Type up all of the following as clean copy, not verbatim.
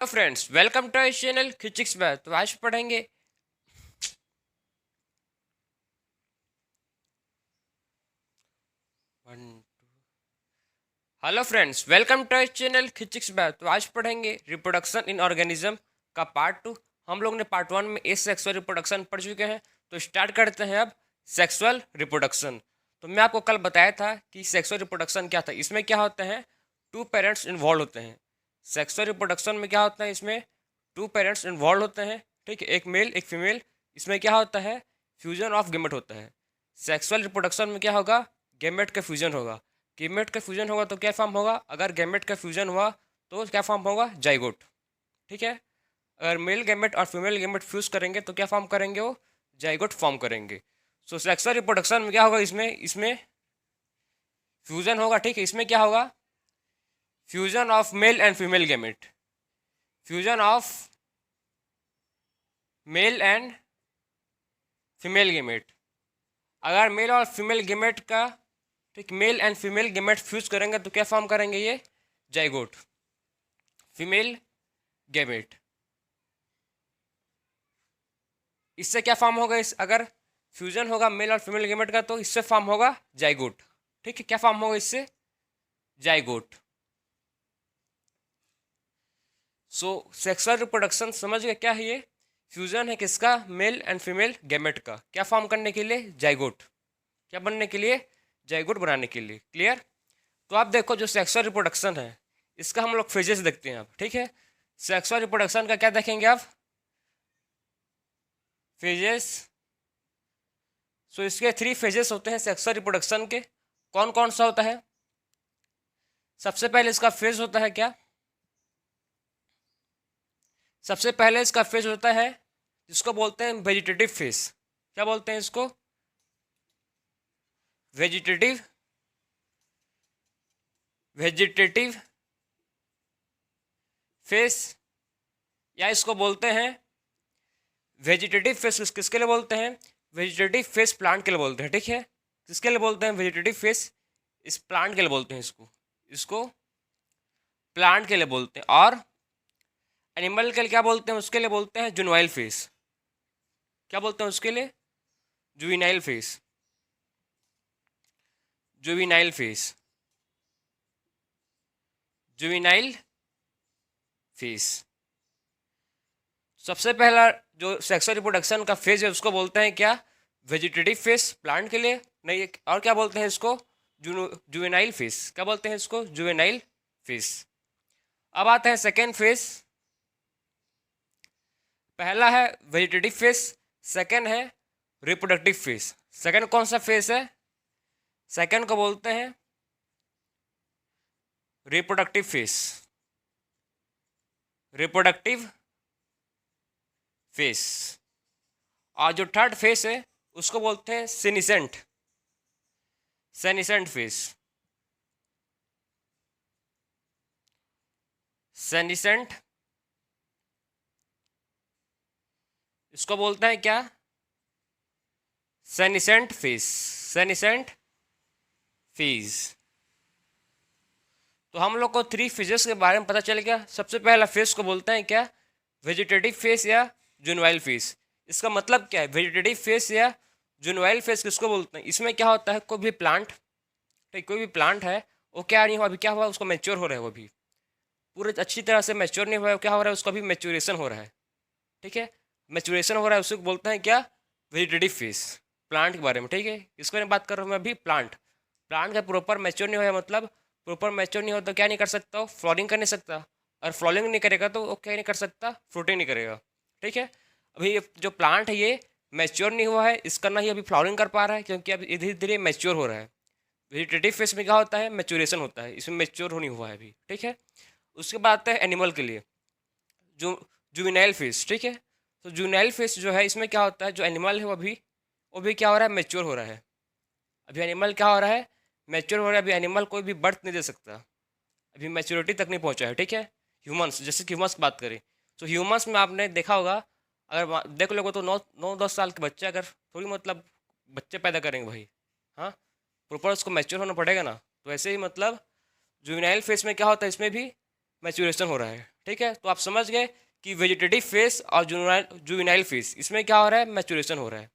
Hello friends, welcome to our channel खिचिक्स में। तो आज पढ़ेंगे hello friends, welcome to our channel खिचिक्स में। तो आज पढ़ेंगे रिप्रोडक्शन इन ऑर्गेनिज्म का पार्ट 2। हम लोग ने पार्ट 1 में सेक्सुअल रिप्रोडक्शन पढ़ चुके हैं। तो स्टार्ट करते हैं अब सेक्सुअल रिप्रोडक्शन। तो मैं आपको कल बताया था कि सेक्सुअल रिप्रोडक्शन क्या था। इसमें क्या होता है, टू पेरेंट्स इन्वॉल्व होते हैं। सेक्सुअल रिप्रोडक्शन में क्या होता है, इसमें टू पेरेंट्स इन्वॉल्व होते हैं। ठीक है, एक मेल एक फीमेल। इसमें क्या होता है, फ्यूजन ऑफ गेमेट होता है। सेक्सुअल रिप्रोडक्शन में क्या होगा, गेमेट का फ्यूजन होगा। गेमेट का फ्यूजन होगा तो क्या फॉर्म होगा, अगर गेमेट का फ्यूजन हुआ तो क्या फॉर्म होगा, जाइगोट। ठीक है, अगर मेल गेमेट और फीमेल गेमेट फ्यूज करेंगे तो क्या फॉर्म करेंगे, वो जाइगोट फॉर्म करेंगे। सो सेक्सुअल रिप्रोडक्शन में क्या होगा, इसमें इसमें फ्यूजन होगा। ठीक है, इसमें क्या होगा, fusion of male and female gamete. Fusion of male and female gamete. अगर मेल और फीमेल गेमेट का, ठीक, mail and female gamete fuse करेंगे तो क्या फॉर्म करेंगे, ये जाइगोट, फीमेल गेमेट। इससे क्या फॉर्म होगा, इस अगर फ्यूजन होगा मेल और फीमेल गेमेट का तो इससे फॉर्म होगा जाइगोट। ठीक है, क्या फॉर्म होगा इससे, जाइगोट। सो सेक्सुअल रिप्रोडक्शन समझ गए क्या है, ये फ्यूजन है किसका, मेल एंड फीमेल गेमेट का, क्या फॉर्म करने के लिए, जाइगोट। क्या बनने के लिए, जाइगोट बनाने के लिए। क्लियर। तो आप देखो, जो सेक्सुअल रिप्रोडक्शन है इसका हम लोग फेजेस देखते हैं अब। ठीक है, सेक्सुअल रिप्रोडक्शन का क्या देखेंगे आप, फेजेस। सो इसके 3 फेजेस होते हैं सेक्सुअल रिप्रोडक्शन के। कौन कौन सा होता है, सबसे पहले इसका फेज होता है क्या, सबसे पहले इसका फेज होता है जिसको बोलते हैं वेजिटेटिव फेज। क्या बोलते हैं इसको, वेजिटेटिव, वेजिटेटिव फेज, या इसको बोलते हैं वेजिटेटिव फेज। किसके लिए बोलते हैं, वेजिटेटिव फेज प्लांट के लिए बोलते हैं। ठीक है, किसके लिए बोलते हैं, वेजिटेटिव फेज, इस प्लांट के लिए बोलते हैं इसको, इसको प्लांट के लिए बोलते हैं। और एनिमल के लिए क्या बोलते हैं, उसके लिए बोलते हैं जुनवाइल फेज। क्या बोलते हैं उसके लिए, juvenile phase, juvenile phase, juvenile phase. सबसे पहला जो सेक्सुअल रिप्रोडक्शन का फेज है उसको बोलते हैं क्या, वेजिटेटिव फेज प्लांट के लिए, नहीं, और क्या बोलते हैं इसको, जुवेनाइल फेज। क्या बोलते हैं इसको, जुवेनाइल फेज। अब आते हैं सेकेंड फेज। पहला है वेजिटेटिव फेज, सेकेंड है रिप्रोडक्टिव फेज। सेकेंड कौन सा फेज है, सेकेंड को बोलते हैं रिप्रोडक्टिव फेज, रिप्रोडक्टिव फेज। और जो थर्ड फेज है उसको बोलते हैं सेनिसेंट, सेनिसेंट फेज, सेनिसेंट, इसको बोलते हैं क्या, सेनिसेंट फेज, सेनिसेंट फेज। तो हम लोग को 3 फेजेस के बारे में पता चल गया। सबसे पहला फेज को बोलते हैं क्या, वेजिटेटिव फेज या जुनवाइल फेज। इसका मतलब क्या है, वेजिटेटिव फेज या जुनवाइल फेज किसको बोलते हैं, इसमें क्या होता है, कोई भी प्लांट, ठीक, कोई भी प्लांट है वो क्या नहीं हुआ, अभी क्या हुआ, उसको मैच्योर हो रहा है, वो भी पूरे अच्छी तरह से मैच्योर नहीं हुआ है, क्या हो रहा है, उसका भी मैच्योरेशन हो रहा है। ठीक है, मैच्योरेशन हो रहा है, उसको बोलते हैं क्या, वेजिटेटिव फेज, प्लांट के बारे में। ठीक है, इसको मैं बात कर रहा हूँ मैं अभी, प्लांट। प्लांट का प्रॉपर मैच्योर नहीं हुआ, मतलब प्रॉपर मैच्योर नहीं हो तो क्या नहीं कर सकता, वो फ्लॉरिंग कर नहीं सकता, और फ्लॉरिंग नहीं करेगा तो वो क्या नहीं कर सकता, फ्रूटिंग नहीं करेगा। ठीक है, अभी जो प्लांट है ये मैच्योर नहीं हुआ है, इसका ना ही अभी फ्लॉरिंग कर पा रहा है, क्योंकि अभी धीरे धीरे मैच्योर हो रहा है। वेजिटेटिव फेज में क्या होता है, मैच्योरेशन होता है, इसमें मैच्योर नहीं हुआ है अभी। ठीक है, उसके बाद आता है एनिमल के लिए, जो जुविनाइल फेज। ठीक है, तो जुविनाइल फेज जो है इसमें क्या होता है, जो एनिमल है वो भी क्या हो रहा है, मैच्योर हो रहा है। अभी एनिमल क्या हो रहा है, मैच्योर हो रहा है। अभी एनिमल कोई भी बर्थ नहीं दे सकता, अभी मैच्योरिटी तक नहीं पहुंचा है। ठीक है, ह्यूमंस, जैसे कि ह्यूमंस की बात करें तो ह्यूमंस में आपने देखा होगा, अगर देख लोगे तो 9-10 साल के बच्चे अगर थोड़ी मतलब बच्चे पैदा करेंगे भाई, हाँ, प्रॉपर उसको मैच्योर होना पड़ेगा ना। तो ऐसे ही मतलब जुवेनाइल फेज में क्या होता है, इसमें भी मैच्योरेशन हो रहा है। ठीक है, तो आप समझ गए कि वेजिटेटिव फेस और जुवेनाइल फेस, इसमें क्या हो रहा है, मैच्योरेशन हो रहा है।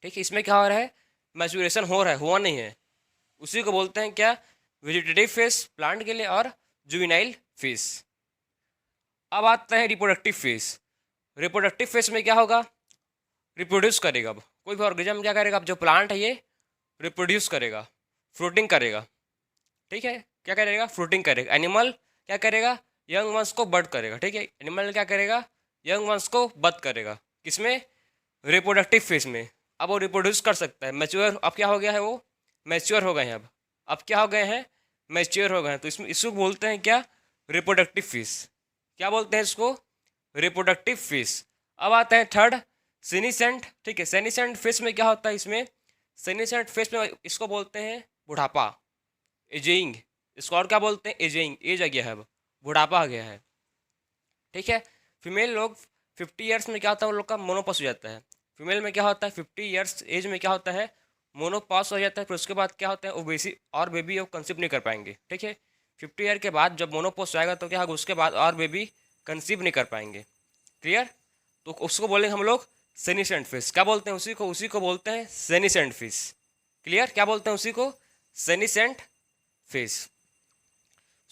ठीक है, इसमें क्या हो रहा है, मैच्योरेशन हो रहा है, हुआ नहीं है। उसी को बोलते हैं क्या, वेजिटेटिव फेस प्लांट के लिए, और जुवेनाइल फेस। अब आता है रिप्रोडक्टिव फेस। रिप्रोडक्टिव फेस में क्या होगा, रिप्रोड्यूस करेगा। अब कोई भी ऑर्गेनिज्म क्या करेगा, अब जो प्लांट है ये रिप्रोड्यूस करेगा, फ्रूटिंग करेगा। ठीक है, क्या करेगा, फ्रूटिंग करेगा। एनिमल क्या करेगा, यंग वंस को बर्थ करेगा। ठीक है, एनिमल क्या करेगा, यंग वंस को बर्थ करेगा। किसमें, रिप्रोडक्टिव फेज में। अब वो रिप्रोड्यूस कर सकता है, मैच्योर, अब क्या हो गया है, वो मैच्योर हो गए हैं। अब क्या हो गए हैं, मैच्योर हो गए हैं। तो इसमें इसको बोलते हैं क्या, रिप्रोडक्टिव फेज। क्या बोलते हैं इसको, रिप्रोडक्टिव फेज। अब आता है थर्ड, सेनिसेंट। ठीक है, सेनिसेंट फेज में क्या होता है, इसमें सेनिसेंट फेज में इसको बोलते हैं बुढ़ापा, एजिंग। इसको और क्या बोलते हैं, एजिंग, एज आ गया है, अब बुढ़ापा आ गया है। ठीक है, फीमेल लोग 50 ईयर्स में क्या होता है, उन लोग का मोनोपॉस हो जाता है। फीमेल में क्या होता है, 50 ईयर्स एज में क्या होता है, मोनोपॉस हो जाता है। फिर उसके बाद क्या होता है, वो बेसी और बेबी वो कंसीव नहीं कर पाएंगे। ठीक है, 50 ईयर के बाद जब मोनोपॉस आएगा तो क्या होगा, उसके बाद और बेबी कंसीव नहीं कर पाएंगे। क्लियर, तो उसको बोलेंगे हम लोग सेनिसेंट फिश। क्या बोलते हैं उसी को बोलते हैं सेनिसेंट फिश। क्लियर, क्या बोलते हैं उसी को, सेनिसेंट फिश।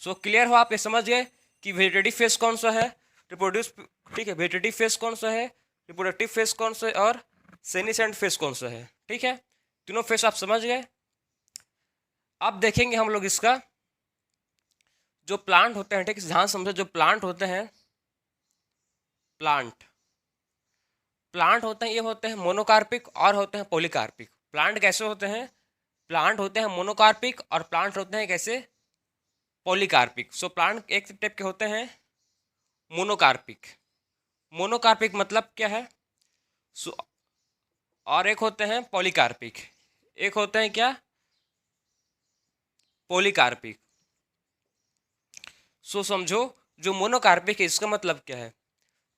सो क्लियर हो, आप ये समझ गए कि वेजिटेटिव फेस कौन सा है, रिप्रोड्यूस। ठीक है, वेजिटेटिव फेस कौन सा है, रिप्रोडक्टिव फेस कौन सा है, और सेनिसेंट फेस कौन सा है। ठीक है, तीनों फेस आप समझ गए। अब देखेंगे हम लोग इसका जो प्लांट होते हैं। ठीक है, ध्यान समझो, जो प्लांट होते हैं, प्लांट प्लांट होते हैं, ये होते हैं मोनोकार्पिक और होते हैं पॉलीकार्पिक। प्लांट कैसे होते हैं, प्लांट होते हैं मोनोकार्पिक और प्लांट होते हैं कैसे, पॉलीकार्पिक। सो प्लांट एक टाइप के होते हैं मोनोकार्पिक। मोनोकार्पिक मतलब क्या है, सो और एक होते हैं पॉलीकार्पिक, एक होते हैं क्या, पॉलीकार्पिक। सो समझो, जो मोनोकार्पिक है इसका मतलब क्या है,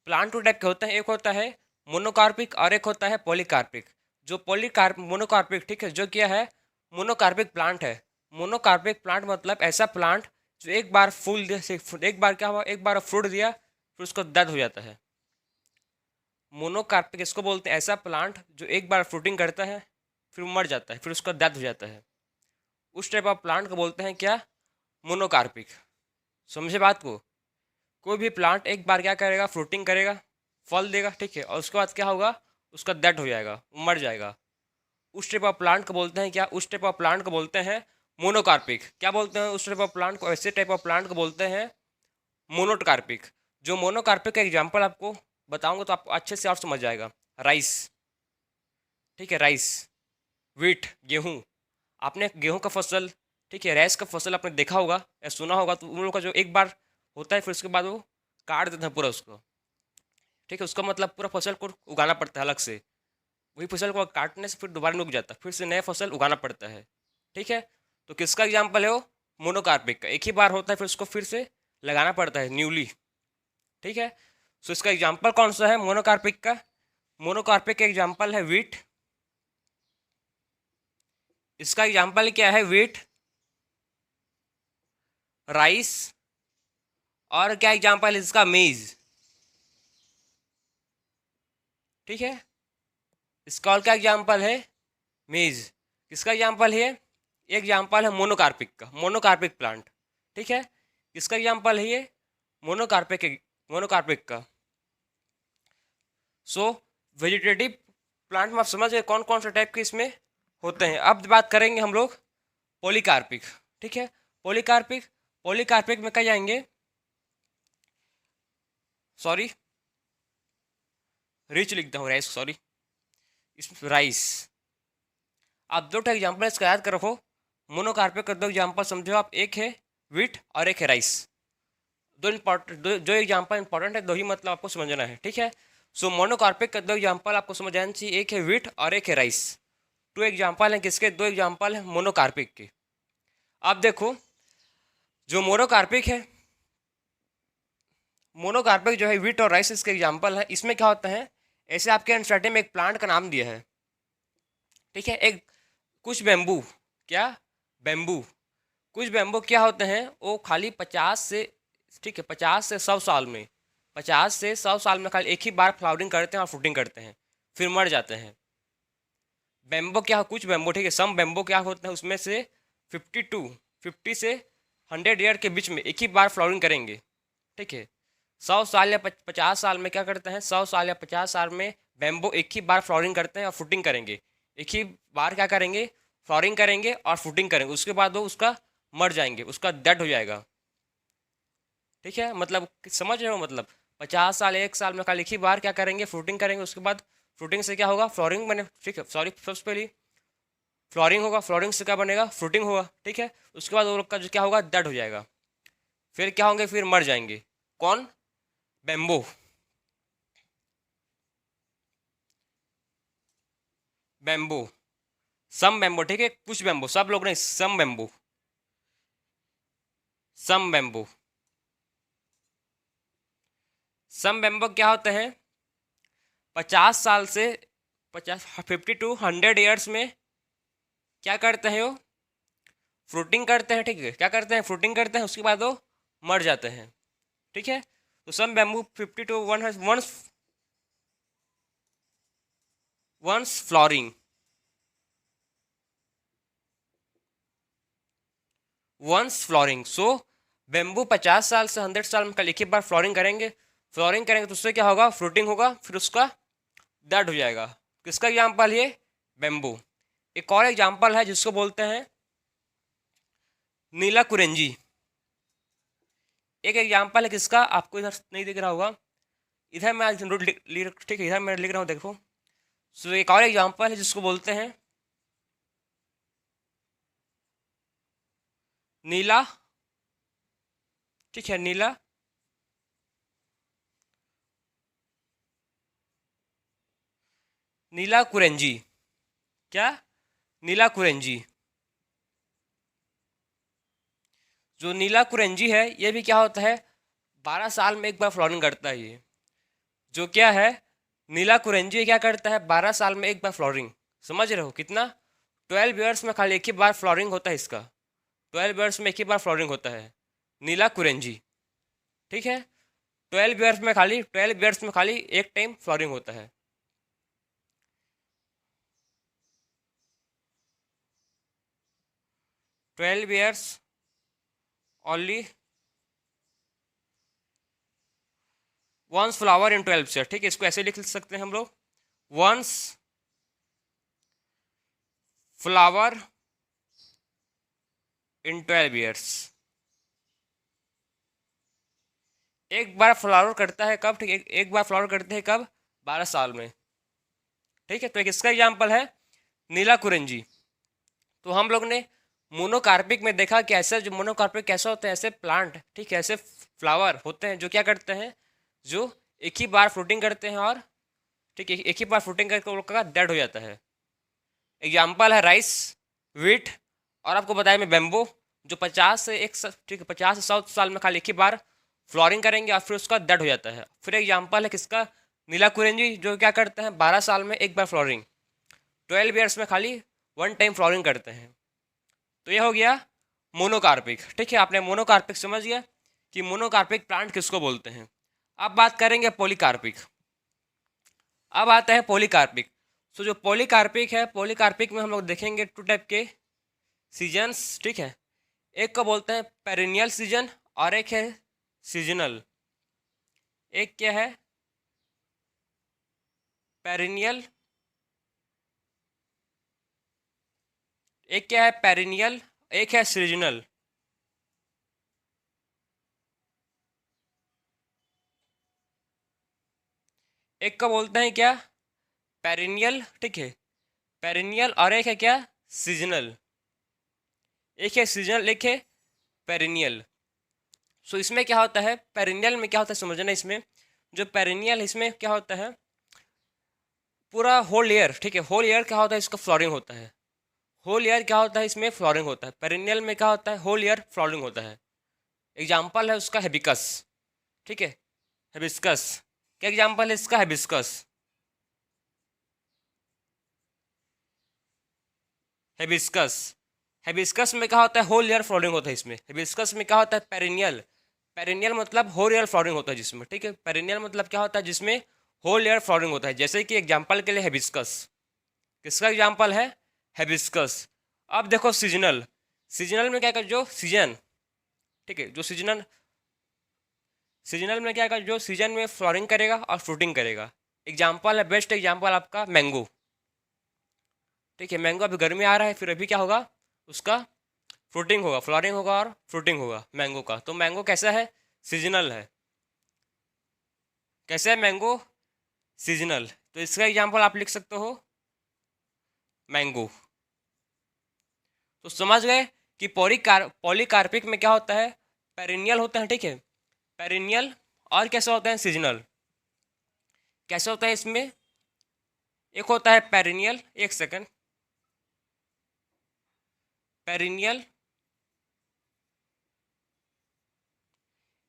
प्लांट टू टाइप के होते हैं, एक होता है मोनोकार्पिक और एक होता है पॉलीकार्पिक। जो मोनोकार्पिक, ठीक है, जो क्या है, मोनोकार्पिक प्लांट है। मोनोकार्पिक प्लांट मतलब ऐसा प्लांट जो एक बार फूल एक बार क्या हुआ, एक बार फ्रूट दिया फिर उसको डेथ हो जाता है। मोनोकार्पिक इसको बोलते हैं ऐसा प्लांट जो एक बार फ्रूटिंग करता है फिर मर जाता है, फिर उसका डेथ हो जाता है। उस टाइप ऑफ प्लांट को बोलते हैं क्या, मोनोकार्पिक। समझे बात को, कोई भी प्लांट एक बार क्या करेगा, फ्रूटिंग करेगा, फल देगा। ठीक है, और उसके बाद क्या होगा, उसका डेथ हो जाएगा, मर जाएगा। उस टाइप ऑफ प्लांट को बोलते हैं क्या, उस टाइप ऑफ प्लांट को बोलते हैं मोनोकार्पिक। क्या बोलते हैं उस टाइप ऑफ प्लांट को, ऐसे टाइप ऑफ प्लांट को बोलते हैं मोनोकार्पिक। जो मोनोकार्पिक का एग्जाम्पल आपको बताऊंगा तो आपको अच्छे से और समझ जाएगा। राइस, ठीक है, राइस, वीट, गेहूँ। आपने गेहूँ का फसल, ठीक है, राइस का फसल आपने देखा होगा या सुना होगा, तो उन लोगों का जो एक बार होता है फिर उसके बाद वो काट देते हैं पूरा उसको। ठीक है, उसका मतलब पूरा फसल को उगाना पड़ता है अलग से। वही फसल को काटने से फिर दोबारा नहीं उग जाता, फिर से नया फसल उगाना पड़ता है। ठीक है, तो किसका एग्जाम्पल है वो, मोनोकार्पिक का। एक ही बार होता है फिर उसको फिर से लगाना पड़ता है न्यूली। ठीक है, सो इसका एग्जाम्पल कौन सा है मोनोकार्पिक का, मोनोकार्पिक का एग्जाम्पल है वीट। इसका एग्जाम्पल क्या है, वीट, राइस, और क्या एग्जाम्पल है इसका, मेज। ठीक है, इसका और क्या एग्जाम्पल है, मेज। किसका एग्जाम्पल है, एक एग्जाम्पल है मोनोकार्पिक का, मोनोकार्पिक प्लांट। ठीक है, किसका एग्जाम्पल है ये, मोनोकार्पिक का। सो वेजिटेटिव प्लांट में आप समझ गए कौन कौन से टाइप के इसमें होते हैं। अब बात करेंगे हम लोग पॉलीकार्पिक। ठीक है, पॉलीकार्पिक, पॉलीकार्पिक में क्या जाएंगे, सॉरी रिच लिखता हूँ, राइस, सॉरी, इसमें राइस। आप दो एग्जाम्पल इसका याद कर रखो। मोनोकार्पिक का दो एग्जाम्पल समझो आप, एक है वीट और एक है राइस। जो एग्जाम्पल इंपॉर्टेंट है, दो ही मतलब आपको समझना है। ठीक है, सो मोनोकार्पिक का दो एग्जाम्पल आपको समझ आना चाहिए, एक है वीट और एक है राइस। दो एग्जाम्पल हैं किसके, दो एग्जाम्पल हैं मोनोकार्पिक के। आप देखो, जो मोनोकार्पिक है, मोनोकार्पिक जो है वीट और राइस इसके एग्जाम्पल है। इसमें क्या होता है, ऐसे आपके एनसीईआरटी में एक प्लांट का नाम दिया है। ठीक है, एक कुछ बेम्बू, क्या, बेम्बू, कुछ बेम्बू क्या होते हैं, वो खाली 50 से ठीक है, 50 से 100 साल में, 50 से 100 साल में खाली एक ही बार फ्लावरिंग करते हैं और फ्रूटिंग करते हैं, फिर मर जाते हैं। बेम्बो क्या, कुछ बेम्बो, ठीक है, सम बेम्बो क्या होता है, उसमें से 50 से 100 ईयर के बीच में एक ही बार फ्लावरिंग करेंगे। ठीक है, 100 साल या 50 साल में क्या करते हैं, 100 साल या 50 साल में बेम्बो एक ही बार फ्लावरिंग करते हैं और फ्रूटिंग करेंगे। एक ही बार क्या करेंगे, फ्लावरिंग करेंगे और फ्रूटिंग करेंगे, उसके बाद वो उसका मर जाएंगे, उसका डेड हो जाएगा। ठीक है, मतलब समझ रहे हो, मतलब 50 साल 1 साल में खाली एक ही बार क्या करेंगे, फ्रूटिंग करेंगे, उसके बाद फ्रूटिंग से क्या होगा, फ्लोरिंग बने। ठीक है, सॉरी, सबसे पहले फ्लोरिंग होगा, फ्लोरिंग से क्या बनेगा, फ्रूटिंग होगा। ठीक है, उसके बाद वो लोग का जो क्या होगा, डेड हो जाएगा। फिर क्या होंगे, फिर मर जाएंगे। कौन, बेम्बो, बेम्बो, सम बेम्बो। ठीक है, कुछ बेम्बो, सब लोग नहीं, सम बेम्बो, सम बेम्बो। सम बेम्बो क्या होते हैं, 50 साल से 50 टू 100 ईयर्स में क्या करते हैं वो, फ्रूटिंग करते हैं। ठीक है, क्या करते हैं, फ्रूटिंग करते हैं, उसके बाद वो मर जाते हैं। ठीक है, तो some bamboo 50 to 1 once once flowering, once flowering. So bamboo 50 साल से 100 साल में कल एक ही बार फ्लोरिंग करेंगे, फ्लोरिंग करेंगे तो उससे क्या होगा, फ्रूटिंग होगा, फिर उसका डेड हो जाएगा। किसका एग्जाम्पल ये, बेम्बू। एक और एग्जाम्पल है जिसको बोलते हैं नीला कुरेंजी। एक एग्जाम्पल है किसका, आपको इधर नहीं दिख रहा होगा, इधर मैं ठीक है, इधर मैं लिख रहा हूँ, देखो। सो एक और एग्जाम्पल है जिसको बोलते हैं नीला, ठीक है, नीला नीला कुरेंजी। क्या, नीला कुरेंजी। जो नीला कुरेंजी है ये भी क्या होता है, 12 साल में एक बार फ्लॉरिंग करता है ये। जो क्या है, नीला कुरेंजी क्या करता है, 12 साल में एक बार फ्लॉरिंग। समझ रहे हो कितना, 12 ईयर्स में खाली एक ही बार फ्लॉरिंग होता है इसका, 12 ईयर्स में एक ही बार फ्लॉरिंग होता है नीला कुरेंजी। ठीक है, 12 ईयर्स में खाली एक टाइम फ्लॉरिंग होता है। 12 years only once flower in 12 से। ठीक है, इसको ऐसे लिख सकते हैं हम लोग, वंस फ्लावर इन 12 ईयर्स। एक बार फ्लावर करता है कब, ठीक है, एक बार फ्लावर करते हैं कब, 12 साल में। ठीक है, तो एक इसका एग्जाम्पल है नीला कुरेंजी। तो हम लोग ने मोनोकार्पिक में देखा कि ऐसे जो मोनोकार्पिक कैसे होते हैं, ऐसे प्लांट, ठीक है, ऐसे फ्लावर होते हैं जो क्या करते हैं, जो एक ही बार फ्रूटिंग करते हैं और ठीक है, एक ही बार फ्रूटिंग करके वो लोग का डेड हो जाता है। एग्जाम्पल है राइस, वीट, और आपको बताया मैं बेम्बो, जो 50 से 100 साल में खाली एक ही बार फ्लोरिंग करेंगे और फिर उसका डेड हो जाता है। फिर एग्जाम्पल है किसका, नीला कुरेंजी, जो क्या करते हैं 12 साल में एक बार फ्लोरिंग, 12 ईयर्स में खाली वन टाइम फ्लोरिंग करते हैं। तो ये हो गया मोनोकार्पिक। ठीक है, आपने मोनोकार्पिक समझ गया कि मोनोकार्पिक प्लांट किसको बोलते हैं। अब बात करेंगे पॉलीकार्पिक। अब आता है पॉलीकार्पिक। तो जो पॉलीकार्पिक है, पॉलीकार्पिक में हम लोग देखेंगे टू टाइप के सीजन्स। ठीक है, एक को बोलते हैं पेरिनियल सीजन और एक है सीजनल। एक क्या है, पेरिनियल, एक क्या है पेरिनियल, एक है सीजनल। एक को बोलते हैं क्या, पेरिनियल, ठीक है, पेरिनियल, और एक है क्या, सीजनल। एक है सीजनल, एक है पेरिनियल। सो इसमें क्या होता है, पेरिनियल में क्या होता है समझना, इसमें जो पेरिनियल, इसमें क्या होता है, पूरा होल ईयर, ठीक है, होल ईयर क्या होता है, इसका फ्लोरिंग होता है। होल ईयर क्या होता है, इसमें फ्लोरिंग होता है। पेरिनियल में क्या होता है, होल ईयर फ्लोरिंग होता है। एग्जाम्पल है उसका हेबिकस। ठीक है, हेबिस्कस, क्या एग्जाम्पल है इसका, हेबिस्कस। हेबिस्कस, हेबिस्कस में क्या होता है, होल ईयर फ्लोरिंग होता है इसमें। हेबिस्कस में क्या होता है, पेरिनियल, पेरिनियल मतलब होल ईयर फ्लावरिंग होता है जिसमें, ठीक है। पेरिनियल मतलब क्या होता है, जिसमें होल ईयर फ्लावरिंग होता है। जैसे कि एग्जाम्पल के लिए हिबिस्कस, किसका एग्जाम्पल है, हिबिस्कस। अब देखो सीजनल, सीजनल में क्या कर, जो सीजन, ठीक है, जो सीजनल, सीजनल में क्या कर, जो सीजन में फ्लावरिंग करेगा और फ्रूटिंग करेगा। एग्जाम्पल है, बेस्ट एग्जाम्पल आपका मैंगो, ठीक है। मैंगो अभी गर्मी आ रहा है, फिर अभी क्या होगा, उसका फ्रूटिंग होगा, फ्लावरिंग होगा और फ्रूटिंग होगा मैंगो का। तो मैंगो कैसा है, सीजनल है। कैसे है मैंगो, सीजनल। तो इसका एग्जाम्पल आप लिख सकते हो मैंगो। तो समझ गए कि पॉलीकार्पिक में क्या होता है, पेरिनियल होता है, ठीक है, पेरिनियल। और कैसे होता है, सीजनल। कैसे होता है इसमें, एक होता है पेरिनियल, एक सेकंड, पेरिनियल,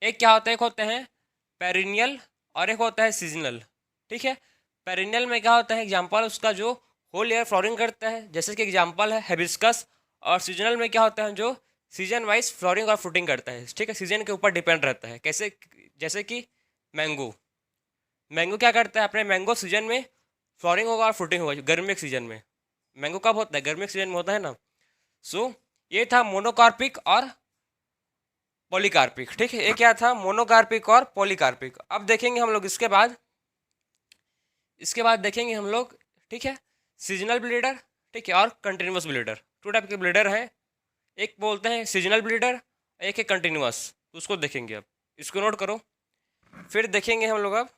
एक क्या होता है, एक होते हैं पेरिनियल और एक होता है सीजनल, ठीक है। पेरिनियल में क्या होता है, एग्जाम्पल उसका जो होल ईयर फ्लोरिंग करता है, जैसे कि एग्जाम्पल है हिबिस्कस। और सीजनल में क्या होता है, जो सीजन वाइज फ्लोरिंग और फ्रूटिंग करता है, ठीक है, सीजन के ऊपर डिपेंड रहता है। कैसे, जैसे कि मैंगो, मैंगो क्या करता है, अपने मैंगो सीजन में फ्लोरिंग होगा और फ्रूटिंग होगा गर्मी के सीजन में। मैंगो कब होता है, गर्मी के सीजन में होता है ना। सो ये था मोनोकार्पिक और पॉलीकार्पिक, ठीक है। ये क्या था, मोनोकार्पिक और पॉलीकार्पिक। अब देखेंगे हम लोग इसके बाद, इसके बाद देखेंगे हम लोग, ठीक है, सीजनल ब्लीडर, ठीक है, और कंटिन्यूस ब्लीडर। टू टाइप के ब्लीडर हैं, एक बोलते हैं सीजनल ब्लीडर, एक है कंटिन्यूस। तो उसको देखेंगे अब, इसको नोट करो, फिर देखेंगे हम लोग अब।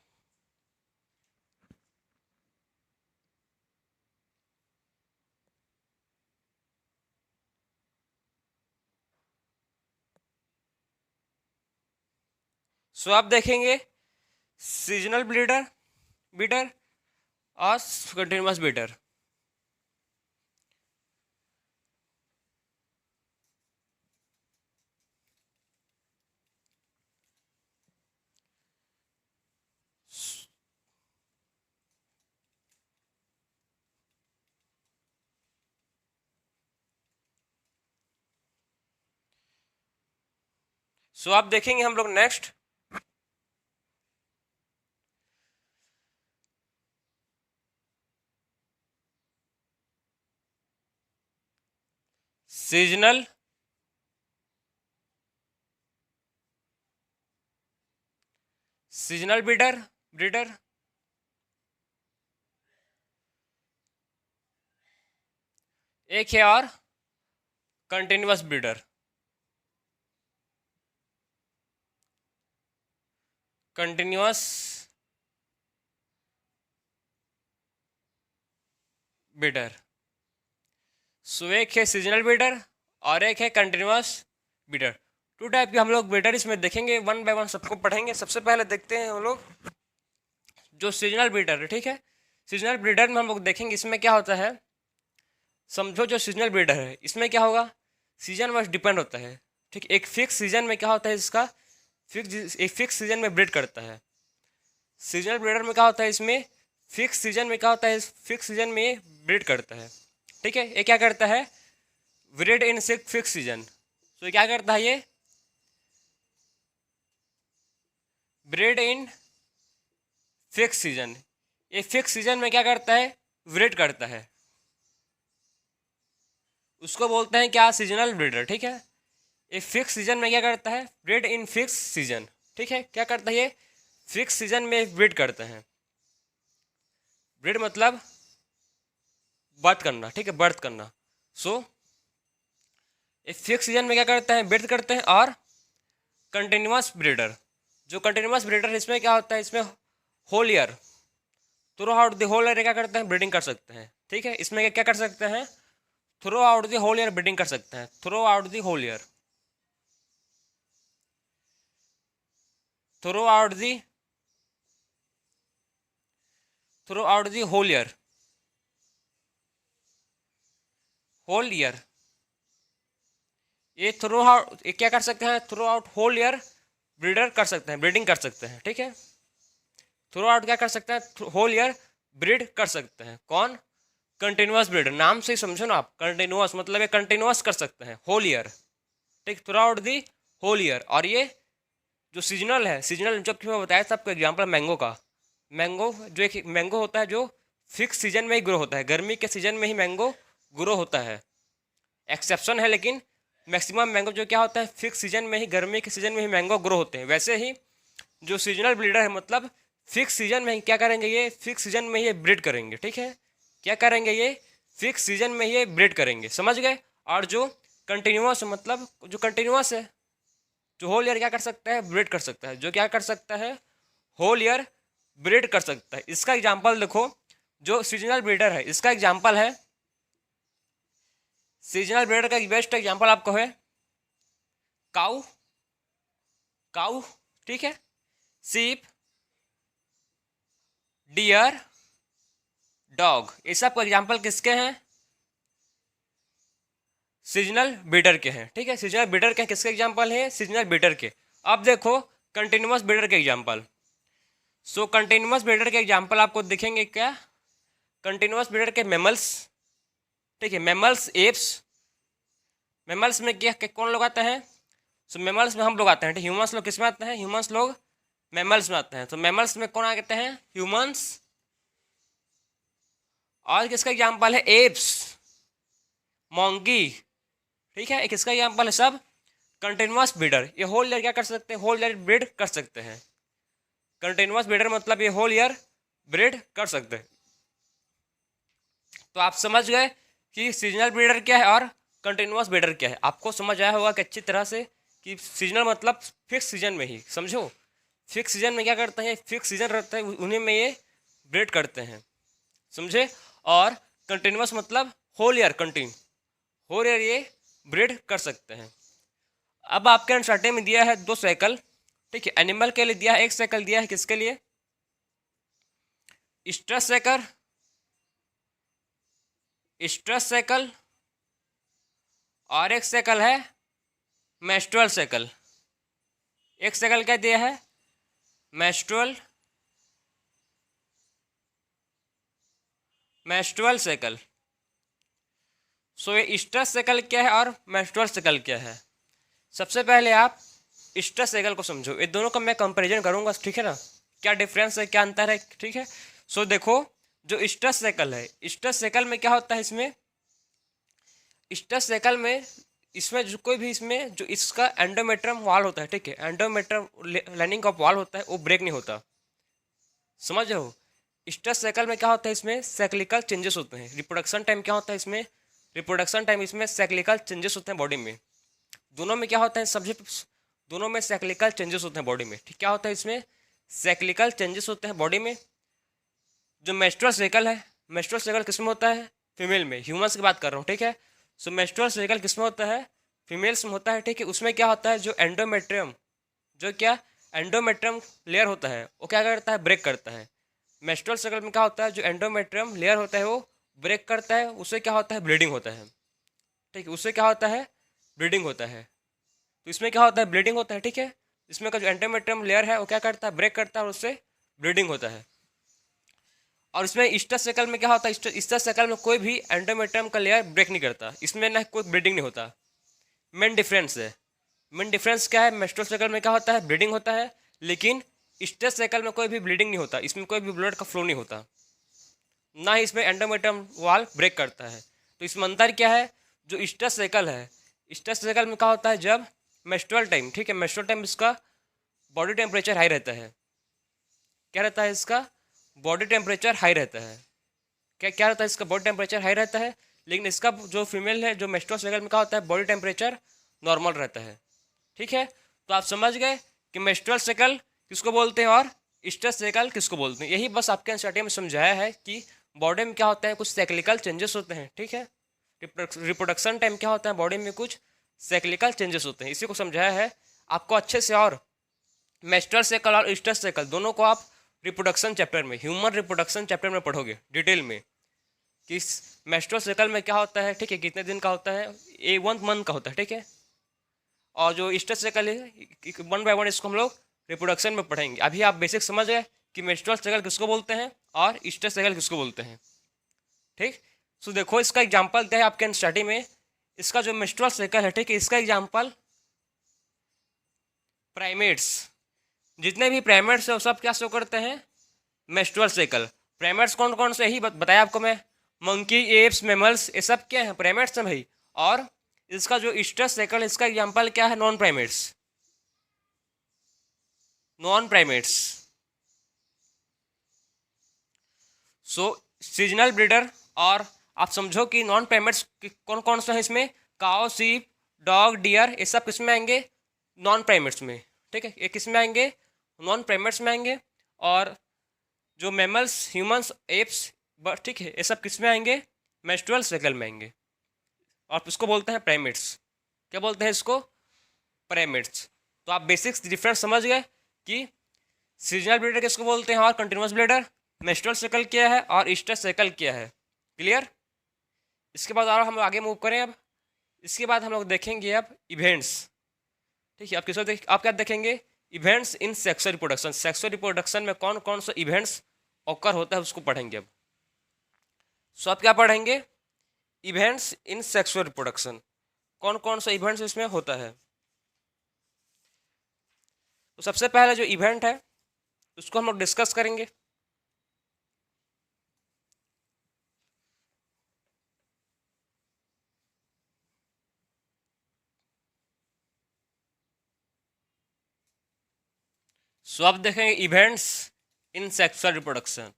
सो आप देखेंगे सीजनल ब्लीडर, बीडर और कंटिन्यूस बीडर। सो आप देखेंगे हम लोग next seasonal, seasonal breeder, breeder, एक है और कंटिन्यूस ब्रीडर, कंटिन्यूस ब्रीडर। सो एक है सीजनल ब्रीडर और एक है कंटिन्यूस ब्रीडर। टू टाइप के हम लोग ब्रीडर इसमें देखेंगे, वन बाय वन सबको पढ़ेंगे। सबसे पहले देखते हैं हम लोग जो सीजनल ब्रीडर है, ठीक है। सीजनल ब्रीडर में हम लोग देखेंगे इसमें क्या होता है। समझो जो सीजनल ब्रीडर है, इसमें क्या होगा, सीजन वाइज डिपेंड होता है, ठीक। एक फिक्स सीजन में क्या होता है, इसका एक फिक्स सीजन में ब्रीड करता है। सीजनल ब्रीडर में क्या होता है, इसमें फिक्स सीजन में क्या होता है, फिक्स सीजन में ब्रीड करता है, ठीक है। ये क्या करता है, ब्रीड इन फिक्स सीजन। तो ये क्या करता है, ये ब्रीड इन फिक्स सीजन। ये फिक्स सीजन में क्या करता है, ब्रीड करता है। उसको बोलते हैं क्या, सीजनल ब्रीडर, ठीक है। ये फिक्स सीजन में क्या करता है, ब्रीड इन फिक्स सीजन, ठीक है। क्या करता है, ये फिक्स सीजन में ब्रीड करता है। ब्रीड मतलब बर्थ करना, ठीक है, बर्थ करना। सो ये फिक्स सीजन में क्या करते हैं, ब्रीड करते हैं। और कंटिन्यूस ब्रीडर, जो कंटिन्यूस ब्रीडर इसमें क्या होता है, इसमें whole year throughout the whole year क्या करते हैं, ब्रीडिंग कर सकते हैं, ठीक है। इसमें क्या कर सकते हैं, throughout the whole year breeding कर सकते हैं, throughout the whole year, throughout the throughout the whole year, whole year. ये थ्रू आउट, ये क्या कर सकते हैं, throughout whole year breeder कर सकते हैं, ब्रीडिंग कर सकते हैं, ठीक है। थ्रू आउट क्या कर सकते हैं, होल ईयर ब्रीड कर सकते हैं। कौन, कंटिन्यूस ब्रीडर। नाम से ही समझो ना आप, कंटिन्यूस मतलब ये कंटिन्यूस कर सकते हैं होल ईयर, ठीक, throughout the whole year. और ये जो सीजनल है, सीजनल जो कि मैं बताया था आपको एग्जांपल मैंगो का। मैंगो जो एक मैंगो होता है जो फिक्स सीजन में ही ग्रो होता है, गर्मी के सीजन में ही मैंगो ग्रो होता है। एक्सेप्शन है लेकिन मैक्सिमम मैंगो जो क्या होता है फिक्स सीजन में ही, गर्मी के सीजन में ही मैंगो ग्रो होते हैं। वैसे ही जो सीजनल ब्रीडर है मतलब फिक्स सीजन में ही क्या करेंगे, ये फिक्स सीजन में ये ब्रीड करेंगे। ठीक है, क्या करेंगे, ये फिक्स सीजन में ये ब्रीड करेंगे, समझ गए। और जो कंटिन्यूस मतलब जो कंटिन्यूस है, जो होल ईयर क्या कर सकता है, ब्रीड कर सकता है। जो क्या कर सकता है, होल ईयर ब्रीड कर सकता है। इसका एग्जाम्पल देखो, जो सीजनल ब्रीडर है इसका एग्जाम्पल है, सीजनल ब्रीडर का बेस्ट एग्जाम्पल आपको है काऊ, काऊ, ठीक है, सीप, डियर, डॉग। ये सब एग्जाम्पल किसके हैं, सीजनल ब्रीडर के हैं। ठीक है, सीजनल ब्रीडर के किसके एग्जाम्पल हैं, सीजनल ब्रीडर के। अब देखो कंटिन्यूस ब्रीडर के एग्जाम्पल। सो कंटिन्यूस ब्रीडर के एग्जाम्पल आपको दिखेंगे क्या, कंटिन्यूस ब्रीडर के मैमल्स। ठीक है, मैमल्स, एप्स। मैमल्स में क्या कौन लोग आते हैं, सो मैमल्स में हम लोग आते हैं। ठीक, ह्यूमंस लोग किस में आते हैं, ह्यूमंस लोग मैमल्स में आते हैं। तो मैमल्स में कौन आते हैं, ह्यूमंस। और किसका एग्जाम्पल है, एप्स, मोंकी। ठीक है, किसका एग्जाम्पल है, सब कंटिन्यूस ब्रीडर। ये होल ईयर क्या कर सकते हैं, होल ईयर ब्रीड कर सकते हैं। कंटिन्यूस ब्रीडर मतलब ये होल ईयर ब्रीड कर सकते हैं। तो आप समझ गए कि सीजनल ब्रीडर क्या है और कंटिन्यूस ब्रीडर क्या है। आपको समझ आया होगा कि अच्छी तरह से कि सीजनल मतलब फिक्स सीजन में ही, समझो फिक्स सीजन में क्या करते हैं, फिक्स सीजन रहता है उन्हीं में ये ब्रीड करते हैं, समझे। और कंटिन्यूस मतलब होल ईयर, होल ईयर ये ब्रीड कर सकते हैं। अब आपके एनसीईआरटी में दिया है 2 साइकिल। ठीक है, एनिमल के लिए दिया है 1 साइकिल दिया है, किसके लिए, स्ट्रेस साइकिल, स्ट्रेस साइकिल, और एक साइकिल है मेंस्ट्रुअल साइकिल। एक साइकिल क्या दिया है, मेंस्ट्रुअल साइकिल। सो ये स्ट्रेस साइकिल क्या है और मेंस्ट्रुअल साइकिल क्या है। सबसे पहले आप स्ट्रेस साइकिल को समझो, ये दोनों का मैं कंपैरिजन करूंगा, ठीक है ना, क्या डिफरेंस है, क्या अंतर है। ठीक है, सो देखो जो स्ट्रेस साइकिल है, स्ट्रेस साइकिल में क्या होता है, इसमें स्ट्रेस साइकिल में इसमें जो कोई भी इसमें जो इसका एंडोमेट्रियम वॉल होता है, ठीक है, एंडोमेट्रियम लाइनिंग का वॉल होता है वो ब्रेक नहीं होता, समझ रहे हो। स्ट्रेस साइकिल में क्या होता है, इसमें साइक्लिकल चेंजेस होते हैं। रिप्रोडक्शन टाइम क्या होता है इसमें, रिप्रोडक्शन टाइम इसमें साइक्लिकल चेंजेस होते हैं बॉडी में। दोनों में क्या होता है, सब्जेक्ट दोनों में साइक्लिकल चेंजेस होते हैं बॉडी में। ठीक, क्या होता है इसमें, साइक्लिकल चेंजेस होते हैं बॉडी में। जो मेंस्ट्रुअल साइकिल है, मेंस्ट्रुअल साइकिल किसमें होता है, फीमेल में, ह्यूमंस की बात कर रहा हूँ। ठीक है, सो मेंस्ट्रुअल साइकिल किसमें होता है, फीमेल्स में होता है। ठीक है, उसमें क्या होता है, जो एंडोमेट्रियम, जो क्या एंडोमेट्रियम लेयर होता है वो क्या करता है, ब्रेक करता है। मेंस्ट्रुअल साइकिल में क्या होता है, जो एंडोमेट्रियम लेयर होता है वो ब्रेक करता है, उससे क्या होता है, ब्लीडिंग होता है। ठीक है, उससे क्या होता है, ब्लीडिंग होता है। तो इसमें क्या होता है, ब्लीडिंग होता है। ठीक है, इसमें का जो एंडोमेट्रियम लेयर है वो क्या करता है, ब्रेक करता है और उससे ब्लीडिंग होता है। और इसमें स्ट्रेस साइकिल में क्या होता है, स्ट्रेस साइकिल में कोई भी एंडोमेट्रियम का लेयर ब्रेक नहीं करता, इसमें ना कोई ब्लीडिंग नहीं होता। मेन डिफरेंस है, मेन डिफरेंस क्या है, मेंस्ट्रुअल साइकिल में क्या होता है, ब्लीडिंग होता है, लेकिन स्ट्रेस साइकिल में कोई भी ब्लीडिंग नहीं होता, इसमें कोई भी ब्लड का फ्लो नहीं होता, ना ही इसमें एंडोमेट्रियम वॉल ब्रेक करता है। तो इसमें अंतर क्या है, जो स्ट्रेस साइकिल है, स्ट्रेस साइकिल में क्या होता है, जब मेंस्ट्रुअल टाइम, ठीक है, मेंस्ट्रुअल टाइम इसका बॉडी टेम्परेचर हाई रहता है। क्या रहता है इसका, बॉडी टेम्परेचर हाई रहता है। क्या क्या रहता है इसका, बॉडी टेम्परेचर हाई रहता है। लेकिन इसका जो फीमेल है, जो मेंस्ट्रुअल साइकिल में क्या होता है, बॉडी टेम्परेचर नॉर्मल रहता है। ठीक है, तो आप समझ गए कि मेंस्ट्रुअल साइकिल किसको बोलते हैं और स्ट्रेस साइकिल किसको बोलते हैं। यही बस आपके एनसीईआरटी में समझाया है कि बॉडी में क्या होता है, कुछ साइक्लिकल चेंजेस होते हैं। ठीक है, रिप्रोडक्शन टाइम क्या होता है, बॉडी में कुछ साइक्लिकल चेंजेस होते हैं, इसी को समझाया है आपको अच्छे से। और मेंस्ट्रुअल साइकिल और स्ट्रेस साइकिल दोनों को आप रिप्रोडक्शन चैप्टर में, ह्यूमन रिप्रोडक्शन चैप्टर में पढ़ोगे डिटेल में कि मेंस्ट्रुअल साइकिल में क्या होता है। ठीक है, कितने दिन का होता है, 1 मंथ का होता है। ठीक है, और जो स्ट्रेस साइकिल है 1 बाय 1 इसको हम लोग रिप्रोडक्शन में पढ़ेंगे। अभी आप बेसिक समझ गए कि मेंस्ट्रुअल साइकिल किसको बोलते हैं और स्ट्रेस साइकिल किसको बोलते हैं। ठीक, सो देखो इसका एग्जाम्पल क्या है आपके एनसीईआरटी में, इसका जो मेंस्ट्रुअल साइकिल है, ठीक है, इसका एग्जाम्पल प्राइमेट्स, जितने भी प्राइमेट्स है वो सब क्या शो करते हैं, मेंस्ट्रुअल साइकिल। प्राइमेट्स कौन कौन से, यही बताया आपको मैं, मंकी, एप्स, मैमल्स, ये सब क्या है, प्राइमेट्स हैं भाई। और इसका जो स्ट्रेस साइकिल, इसका एग्जांपल क्या है, नॉन प्राइमेट्स, नॉन प्राइमेट्स। सो सीजनल ब्रीडर, और आप समझो कि नॉन प्राइमेट्स कौन कौन से हैं इसमें, काओ, सीप, डॉग, डियर, ये सब किस में आएंगे, नॉन प्राइमेट्स में। ठीक है, ये किस में आएंगे, नॉन प्राइमेट्स में आएंगे। और जो मैमल्स, ह्यूमंस, एप्स, ठीक है, ये सब किस में आएंगे, मेंस्ट्रुअल साइकिल में आएंगे। और इसको बोलते हैं प्राइमेट्स। क्या बोलते हैं इसको, प्राइमेट्स। तो आप बेसिक्स डिफरेंस समझ गए कि सीजनल ब्रीडर किसको बोलते हैं और कंटिन्यूस ब्रीडर, मेंस्ट्रुअल साइकिल क्या है और स्ट्रेस साइकिल क्या है। क्लियर। इसके बाद और हम लोग आगे मूव करें। अब इसके बाद हम लोग देखेंगे अब इवेंट्स। ठीक है, आप किसको आप क्या देखेंगे, events in sexual reproduction. Sexual reproduction में कौन कौन सा इवेंट्स ऑकर होता है उसको पढ़ेंगे अब। सो आप क्या पढ़ेंगे, इवेंट्स इन सेक्सुअल रिप्रोडक्शन, कौन कौन सा इवेंट्स इसमें होता है। तो सबसे पहला जो इवेंट है उसको हम लोग डिस्कस करेंगे। सो आप देखेंगे events in sexual reproduction.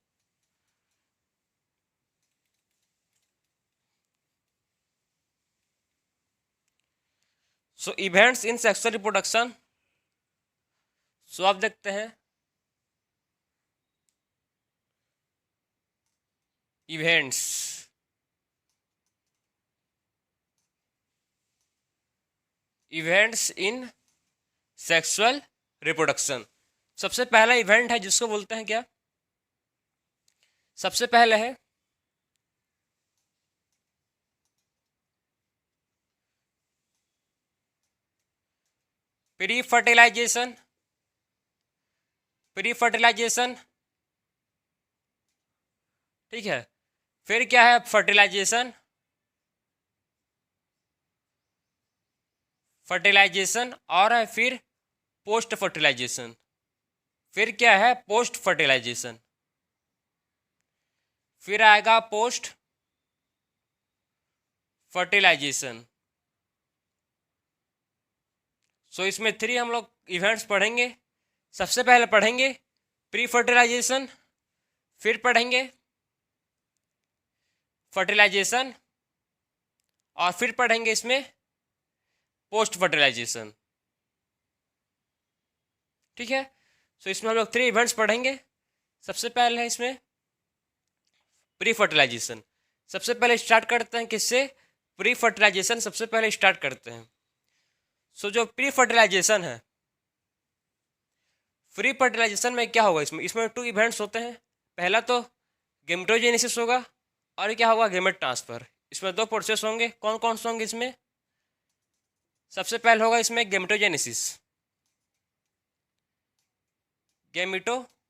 So events in sexual reproduction, so आप देखते हैं events, events in sexual reproduction. सबसे पहला इवेंट है जिसको बोलते हैं क्या, सबसे पहले है प्री फर्टिलाइजेशन। प्री फर्टिलाइजेशन, ठीक है। फिर क्या है, फर्टिलाइजेशन, फर्टिलाइजेशन, और है फिर पोस्ट फर्टिलाइजेशन। फिर क्या है, पोस्ट फर्टिलाइजेशन। फिर आएगा पोस्ट फर्टिलाइजेशन। सो इसमें 3 हम लोग इवेंट्स पढ़ेंगे। सबसे पहले पढ़ेंगे प्री फर्टिलाइजेशन, फिर पढ़ेंगे फर्टिलाइजेशन, और फिर पढ़ेंगे इसमें पोस्ट फर्टिलाइजेशन। ठीक है, सो इसमें हम लोग 3 इवेंट्स पढ़ेंगे। सबसे पहले है इसमें प्री फर्टिलाइजेशन। सबसे पहले स्टार्ट करते हैं किससे, प्री फर्टिलाइजेशन सबसे पहले स्टार्ट करते हैं। सो जो प्री फर्टिलाइजेशन है, प्री फर्टिलाइजेशन में क्या होगा, इसमें इसमें 2 इवेंट्स होते हैं। पहला तो गेमेटोजेनेसिस होगा, और क्या होगा, गेमेट ट्रांसफर। इसमें 2 प्रोसेस होंगे। कौन कौन से होंगे इसमें, सबसे पहले होगा इसमें गेमेटोजेनेसिस, गेमेटोजेनेसिस।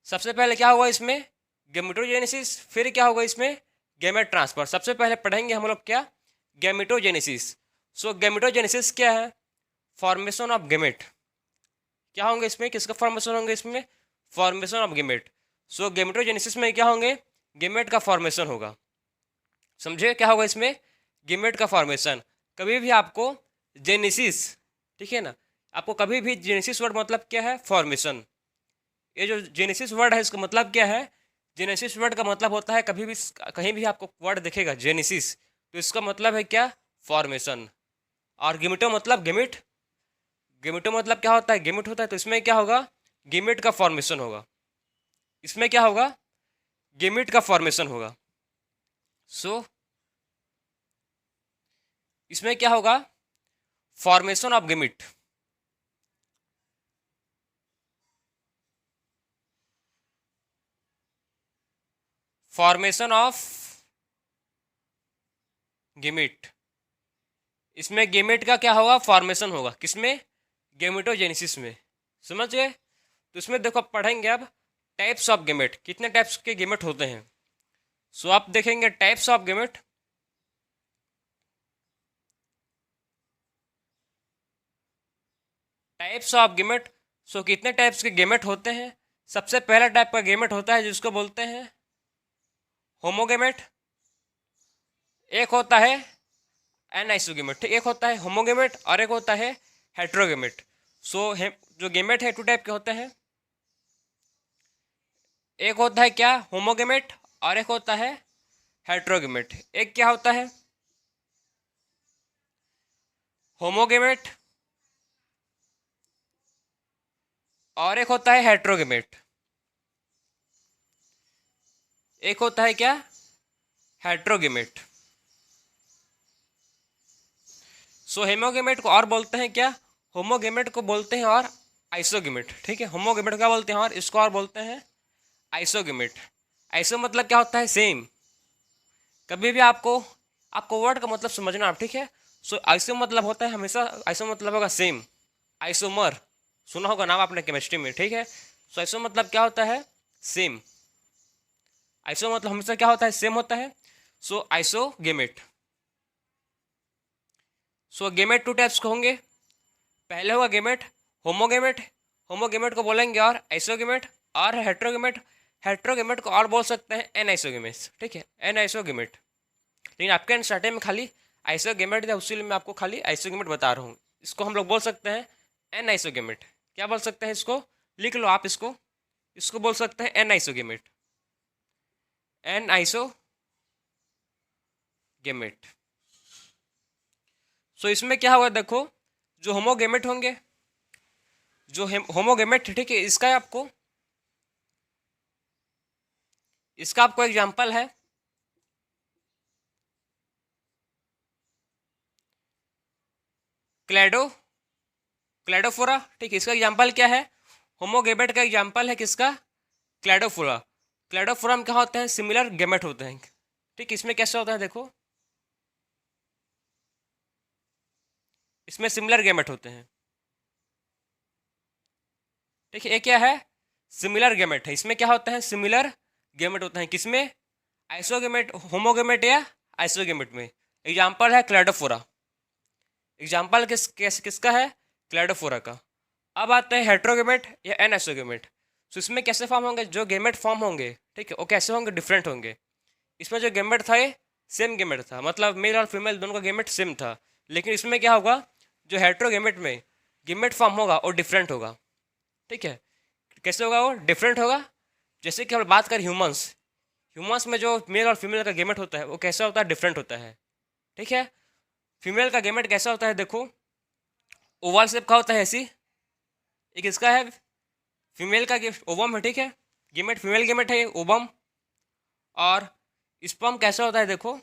सबसे पहले क्या होगा इसमें, गेमेटोजेनेसिस। फिर क्या होगा इसमें, गेमेट ट्रांसफर। सबसे पहले पढ़ेंगे हम लोग क्या, गेमेटोजेनेसिस। सो गेमेटोजेनेसिस क्या है, फॉर्मेशन ऑफ गेमेट। क्या होंगे इसमें, किसका फॉर्मेशन होंगे इसमें, formation of gamete. So gametogenesis में क्या होंगे, गेमेट का फॉर्मेशन होगा। समझे, क्या होगा इसमें, गेमेट का फॉर्मेशन। कभी भी आपको जेनेसिस, ठीक है ना, आपको कभी भी जेनेसिस वर्ड मतलब क्या है, फॉर्मेशन। ये जो जेनेसिस वर्ड है इसका मतलब क्या है, जेनेसिस वर्ड का मतलब होता है, कभी भी कहीं भी आपको वर्ड दिखेगा जेनेसिस, तो इसका मतलब है क्या, फॉर्मेशन। और गेमेटो मतलब गेमिट, गेमेटो मतलब क्या होता है, गेमिट होता है। तो इसमें क्या होगा, गेमिट का फॉर्मेशन होगा। इसमें क्या होगा, गेमिट का फॉर्मेशन होगा। सो इसमें क्या होगा, formation of gamete. Formation of gamete, इसमें गेमेट का क्या होगा, फॉर्मेशन होगा। किसमें, गेमेटोजेनेसिस में। समझ गए। तो इसमें देखो आप पढ़ेंगे अब टाइप्स ऑफ गेमेट, कितने टाइप्स के गेमेट होते हैं। सो आप देखेंगे types of gamete. Types of gamete. So कितने टाइप्स के गेमेट होते हैं? सबसे पहला टाइप का गेमेट होता है जिसको बोलते हैं होमोगेमेट। एक होता है एनाइसोगेमेट, ठीक, एक होता है होमोगेमेट और एक होता है हेट्रोगेमेट। सो जो गेमेट है टू टाइप के होते हैं। एक होता है क्या? होमोगेमेट, और एक होता है हेट्रोगेमेट। एक क्या होता है? होमोगेमेट, और एक होता है हेट्रोगेमेट। एक होता है क्या? हेट्रोगेमेट। सो हेमोगेमेट को और बोलते हैं क्या? होमोगेमेट को बोलते हैं और आइसोगेमेट, ठीक है। होमोगेमेट क्या बोलते हैं और इसको और बोलते हैं आइसोगेमेट। आइसो मतलब क्या होता है? सेम। कभी भी आपको आपको वर्ड का मतलब समझना आप, ठीक है। सो आइसो मतलब होता है हमेशा, आइसो मतलब होगा सेम। आइसोमर सुना होगा नाम आपने केमिस्ट्री में, ठीक है। सो आइसो मतलब क्या होता है? सेम। आइसो मतलब हमेशा क्या होता है? सेम होता है। सो आइसोगेमेट। सो गेमेट टू टाइप्स के होंगे। पहले होगा गेमेट होमोगेमेट, होमोगेमेट को बोलेंगे और आइसोगेमेट, और हेट्रोगेमेट, हेट्रोगेमेट को और बोल सकते हैं एन आइसोगेमेट, ठीक है, एन आइसोगेमेट। लेकिन आपके स्टार्टिंग में खाली आइसोगेमेट था, उसी लिए मैं आपको खाली आइसोगेमेट बता रहा हूँ। इसको हम लोग बोल सकते हैं एन आइसोगेमेट। क्या बोल सकते हैं इसको? लिख लो आप इसको। इसको बोल सकते हैं एन आइसोगेमेट, एन आइसोगेमेट। सो इसमें क्या होगा देखो, जो होमोगेमेट होंगे, जो होमोगेमेट, ठीक है, इसका आपको एग्जांपल है क्लैडो क्लैडोफोरा, ठीक है। इसका एग्जांपल क्या है? होमोगेमेट का एग्जांपल है किसका? क्लैडोफोरा। क्लैडोफोरा में क्या होते हैं? सिमिलर गेमेट होते हैं, ठीक। इसमें कैसे होता है देखो, इसमें सिमिलर गेमेट होते हैं, ठीक है। ये क्या है? सिमिलर गेमेट है। इसमें क्या होता है? सिमिलर गेमेट होते हैं। किसमें? आइसोगेमेट, होमोगेमेट या आइसोगेमेट में। एग्जांपल है क्लैडोफोरा। एग्जाम्पल किसका है? क्लैडोफोरा का। अब आते हैं हेट्रोगेमेट या एनआइसोगेमेट। तो इसमें कैसे फॉर्म होंगे? जो गेमेट फॉर्म होंगे, ठीक है, वो कैसे होंगे? डिफरेंट होंगे। इसमें जो गेमेट था ये सेम गेमेट था, मतलब मेल और फीमेल दोनों का गेमेट सेम था। लेकिन इसमें क्या होगा? जो हेट्रोगेमेट में गेमेट फॉर्म होगा वो डिफरेंट होगा, ठीक है। कैसे होगा? वो डिफरेंट होगा। जैसे कि हम बात करें ह्यूमंस, ह्यूमंस में जो मेल और फीमेल का गेमेट होता है वो कैसा होता है? डिफरेंट होता है, ठीक है। फीमेल का गेमेट कैसा होता है देखो, ओवल शेप का होता है ऐसी। एक इसका है फीमेल का गिफ्ट ओवम है, ठीक है। गेमेट फीमेल गेमेट है ओवम। और स्पर्म कैसा होता है देखो,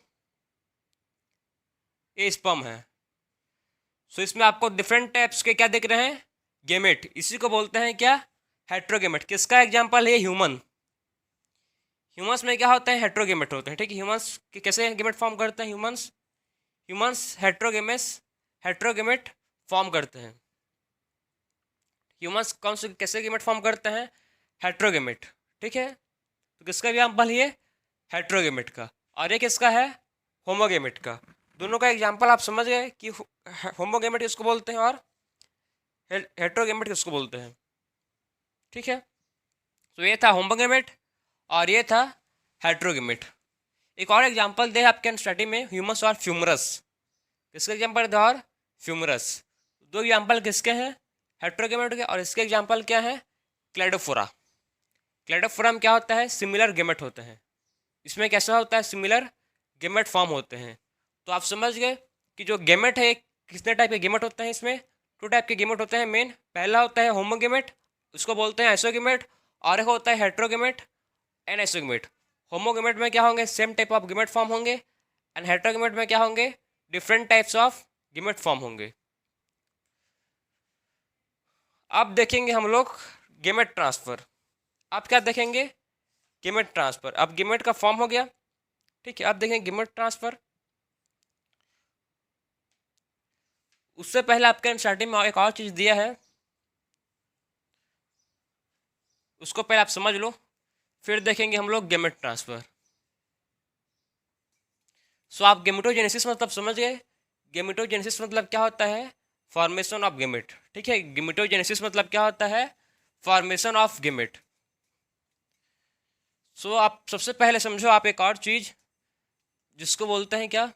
ये स्पर्म है। सो इसमें आपको डिफरेंट टाइप्स के क्या दिख रहे हैं? गेमेट। इसी को बोलते हैं क्या? हेट्रोगेमेट। किसका एग्जांपल है? ह्यूमन। ह्यूमंस में क्या होते हैं? हेट्रोगेमेट होते हैं, ठीक है। ह्यूमंस के कैसे गेमेट फॉर्म करते हैं? ह्यूमंस ह्यूमंस हेट्रोगेमेट फॉर्म करते हैं। ह्यूमंस कौन से कैसे गेमेट फॉर्म करते हैं? हेट्रोगेमेट, ठीक है। तो किसका एग्जाम्पल ये? हेट्रोगेमेट का। और ये किसका है? होमोगेमेट का। दोनों का एग्जाम्पल आप समझ गए कि होमोगेमेट किसको बोलते हैं और हेट्रोगेमेट किसको बोलते हैं, ठीक है। तो ये था होमोगेमेट और ये था हेट्रोगेमेट। एक और एग्जाम्पल दे आपके स्टडी में, ह्यूमस और फ्यूमरस। किसके एग्जाम्पल दे? और फ्यूमरस। दो एग्जाम्पल किसके हैं? हेट्रोगेमेट के। और इसके एग्जाम्पल क्या है? क्लैडोफोरा। क्लैडोफोरा में क्या होता है? सिमिलर गेमेट होते हैं। इसमें कैसा होता है? सिमिलर गेमेट फॉर्म होते हैं। तो आप समझ गए कि जो गेमेट है कितने टाइप के गेमेट होते हैं। इसमें टू टाइप के गेमेट होते हैं मेन। पहला होता है होमोगेमेट, उसको बोलते हैं आइसोगेमेट। और एक होता है हेट्रोगेमेट एंड आइसोगेमेट। होमोगेमेट में क्या होंगे? Same type of gamete form होंगे। एंड हेट्रोगेमेट में क्या होंगे? Different types of gamete form होंगे। अब देखेंगे हम लोग गेमेट ट्रांसफर। अब क्या देखेंगे? Gamete transfer. अब गेमेट का फॉर्म हो गया, ठीक है। अब देखेंगे गेमेट ट्रांसफर। उससे पहले आपके स्टार्टिंग में एक और चीज़ दिया है, उसको पहले आप समझ लो, फिर देखेंगे हम लोग गेमेट ट्रांसफर। सो आप गेमेटोजेनेसिस मतलब समझ गए। गेमेटोजेनेसिस मतलब क्या होता है? Formation of gamete. ठीक है, गेमेटोजेनेसिस मतलब क्या होता है? Formation of gamete. सो आप सबसे पहले समझो आप एक और चीज जिसको बोलते हैं क्या?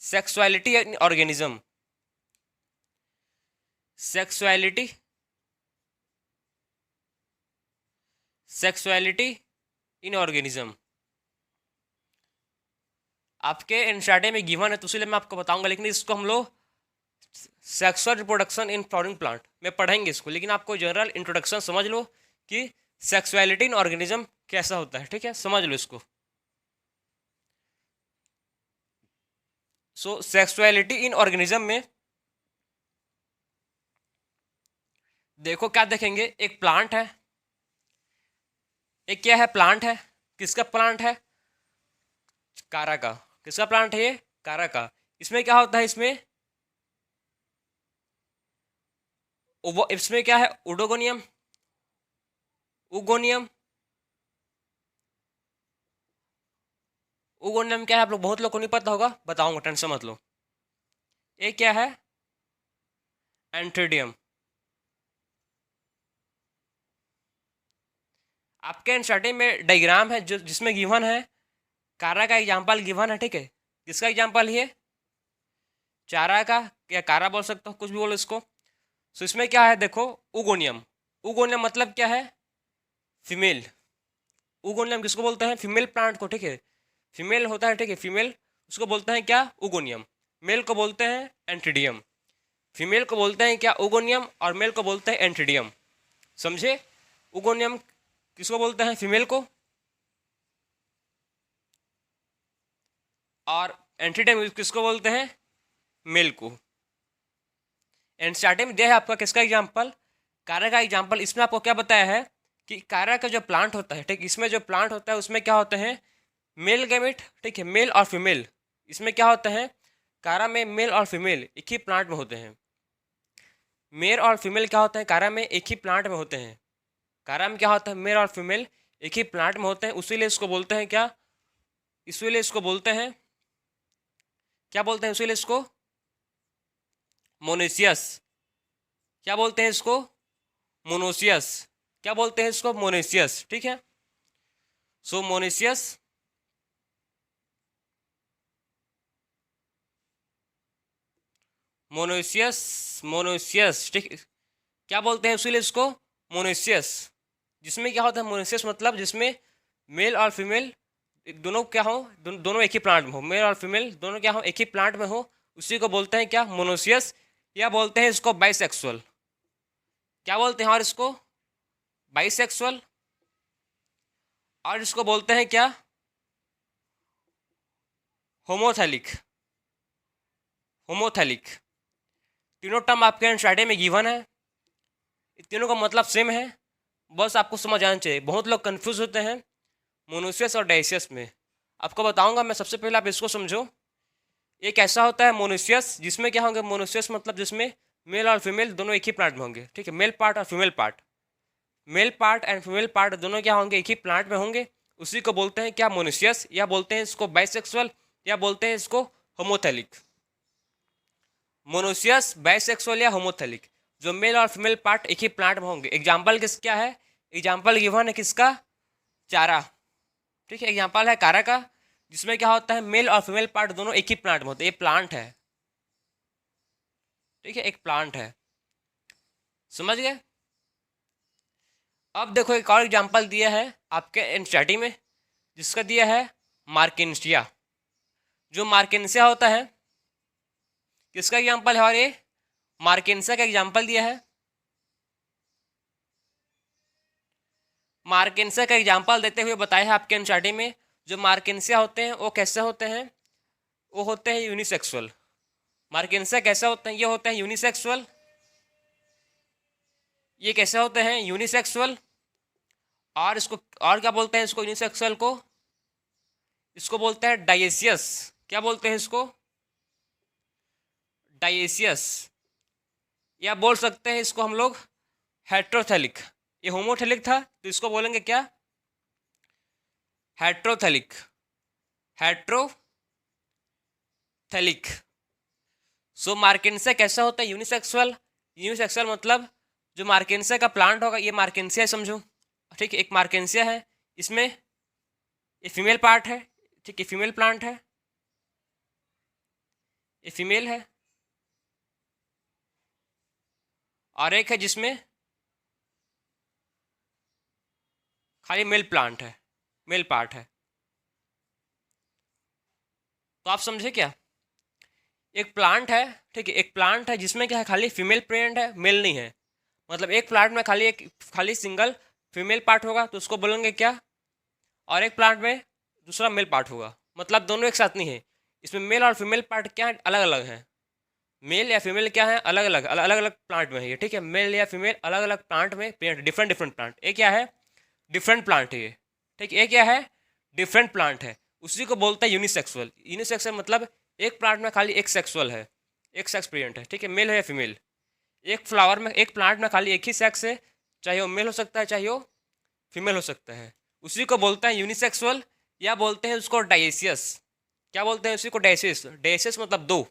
सेक्सुअलिटी इन ऑर्गेनिज्म। सेक्सुअलिटी सेक्सुअलिटी इन ऑर्गेनिज्म आपके एनसीईआरटी में गिवन है, तो इसलिए मैं आपको बताऊंगा, लेकिन इसको हम लोग sexual reproduction in flowering plant में पढ़ेंगे इसको, लेकिन आपको जनरल इंट्रोडक्शन समझ लो कि सेक्सुअलिटी इन ऑर्गेनिज्म कैसा होता है। ठीक है, समझ लो इसको। सो सेक्सुअलिटी इन ऑर्गेनिज्म में देखो क्या देखेंगे, एक प्लांट है, एक क्या है? प्लांट है। किसका प्लांट है? कारा का। किसका प्लांट है ये? कारा का। इसमें क्या होता है? इसमें क्या है? उडोगोनियम, उगोनियम। उगोनियम क्या है? आप लोग बहुत लोग को नहीं पता होगा, बताऊंगा, टेंशन मत लो। ये क्या है? एंथ्रीडियम। आपके एनसीईआरटी में डायग्राम है जो जिसमें गिवन है, कारा का एग्जाम्पल गिवन है। ठीक है, किसका एग्जाम्पल है? चारा का, या कारा बोल सकते हो, कुछ भी बोलो इसको। सो इसमें क्या है? देखो, उगोनियम। उगोनियम मतलब क्या है? फीमेल। उगोनियम किसको बोलते हैं? फीमेल प्लांट को। ठीक है, फीमेल होता है। ठीक है, फीमेल उसको बोलते हैं क्या? उगोनियम। मेल को बोलते हैं एंट्रीडियम। फीमेल को बोलते हैं क्या? उगोनियम। और मेल को बोलते हैं एंट्रीडियम। समझे? उगोनियम किसको बोलते हैं? फीमेल को। और एंट्रीडियम किसको बोलते हैं? मेल को। एंड स्टार्टिंग में दिया है आपका किसका एग्जाम्पल? कारा का एग्जाम्पल। इसमें आपको क्या बताया है कि कारा का जो प्लांट होता है, ठीक, इसमें जो प्लांट होता है उसमें क्या होते हैं? Male gamete. ठीक है, मेल और फीमेल। इसमें क्या होता है? कारा में मेल और फीमेल एक ही प्लांट में होते हैं। मेल और फीमेल क्या होते हैं? कारा में एक ही प्लांट में होते हैं। कारा में क्या होता है? मेल और फीमेल एक ही प्लांट में होते हैं, उसीलिए इसको बोलते हैं क्या? इसीलिए इसको बोलते हैं क्या? बोलते हैं इसीलिए इसको मोनेसियस। क्या बोलते हैं इसको? मोनोसियस। क्या बोलते हैं इसको? मोनेसियस। ठीक है, सो मोनेसियस। Monoecious, monoecious. ठीक, क्या बोलते हैं इसीलिए इसको? मोनोसियस। जिसमें क्या होता है? मोनोसियस मतलब जिसमें मेल और फीमेल दोनों क्या हो? दोनों एक ही प्लांट में हो। मेल और फीमेल दोनों क्या हो? एक ही प्लांट में हो, उसी को बोलते हैं क्या? मोनोसियस। या बोलते हैं इसको बाइसेक्सुअल। क्या बोलते हैं? और इसको बाइसेक्सुअल। और इसको बोलते हैं क्या? होमोथैलिक। होमोथैलिक। तीनों टर्म आपके एनसीईआरटी में गिवन है। तीनों का मतलब सेम है, बस आपको समझ आना चाहिए। बहुत लोग कंफ्यूज होते हैं मोनोसियस और डाइसियस में। आपको बताऊंगा मैं। सबसे पहले आप इसको समझो। एक ऐसा होता है मोनोसियस जिसमें क्या होंगे? मोनोसियस मतलब जिसमें मेल और फीमेल दोनों एक ही प्लांट में होंगे। ठीक है, मेल पार्ट और female part. Male part and female part दोनों क्या होंगे? एक ही प्लांट में होंगे, उसी को बोलते हैं क्या? मोनोसियस। या बोलते हैं इसको बाइसेक्सुअल, या बोलते हैं इसको होमोथैलिक। मोनोसियस, बाइसेक्सुअल या होमोथैलिक, जो मेल और फीमेल पार्ट एक ही प्लांट में होंगे। एग्जाम्पल किस क्या है? एग्जाम्पल गिवन है किसका? चारा। ठीक है, एग्जाम्पल है कारा का, जिसमें क्या होता है? मेल और फीमेल पार्ट दोनों एक ही प्लांट में होते हैं। ये प्लांट है। ठीक है, एक प्लांट है। समझ गए? अब देखो एक और एग्जाम्पल दिया है आपके एनसीईआरटी में, जिसका दिया है मार्किन्सिया। जो मार्किन्सिया होता है, किसका एग्जाम्पल है? और ये मार्किन्सिया का एग्जाम्पल दिया है। मार्किन्सिया का एग्जाम्पल देते हुए बताया है आपके एनसीईआरटी में, जो मार्किन्सिया होते हैं वो कैसे होते हैं? वो होते हैं यूनिसेक्सुअल। मार्किन्सिया कैसे होते हैं? ये होते हैं यूनिसेक्सुअल। ये कैसे होते हैं? यूनिसेक्सुअल। और इसको और क्या बोलते हैं? इसको यूनिसेक्सुअल को इसको बोलते हैं डाइसियस। क्या बोलते हैं इसको? डाइसियस। या बोल सकते हैं इसको हम लोग हेट्रोथेलिक। ये होमोथेलिक था, तो इसको बोलेंगे क्या? हेट्रोथेलिक। हेट्रोथेलिक। सो मार्केंसिया कैसा होता है? यूनिसेक्सुअल। यूनिसेक्सुअल मतलब जो मार्केंसिया का प्लांट होगा, ये मार्केंसिया समझो, ठीक है। एक मार्केंसिया है, इसमें ये फीमेल पार्ट है, ठीक है, फीमेल प्लांट है, ये फीमेल है, और एक है जिसमें खाली मेल प्लांट है, मेल पार्ट है। तो आप समझे क्या? एक प्लांट है, ठीक है, एक प्लांट है जिसमें क्या है, खाली फीमेल प्लांट है, मेल नहीं है। मतलब एक प्लांट में खाली सिंगल फीमेल पार्ट होगा तो उसको बोलेंगे क्या? और एक प्लांट में दूसरा मेल पार्ट होगा, मतलब दोनों एक साथ नहीं है। इसमें मेल और फीमेल पार्ट क्या है? अलग अलग है। मेल या फीमेल क्या है? अलग अलग अलग अलग प्लांट में है ये, ठीक है। मेल या फीमेल अलग अलग प्लांट में प्लांट, डिफरेंट डिफरेंट प्लांट। एक क्या है? डिफरेंट प्लांट है ये, ठीक है। एक क्या है? डिफरेंट प्लांट है। उसी को बोलता है यूनिसेक्सुअल। यूनिसेक्सुअल मतलब एक प्लांट में खाली एक सेक्सुअल है, एक सेक्स प्रेजेंट है, ठीक है, मेल है या फीमेल। एक फ्लावर में, एक प्लांट में खाली एक ही सेक्स है, चाहे वो मेल हो सकता है चाहे वो फीमेल हो सकता है। उसी को बोलते हैं यूनिसेक्सुअल, या बोलते हैं उसको डाइसियस। क्या बोलते हैं उसी को? डाइसियस। डाइसियस मतलब दो,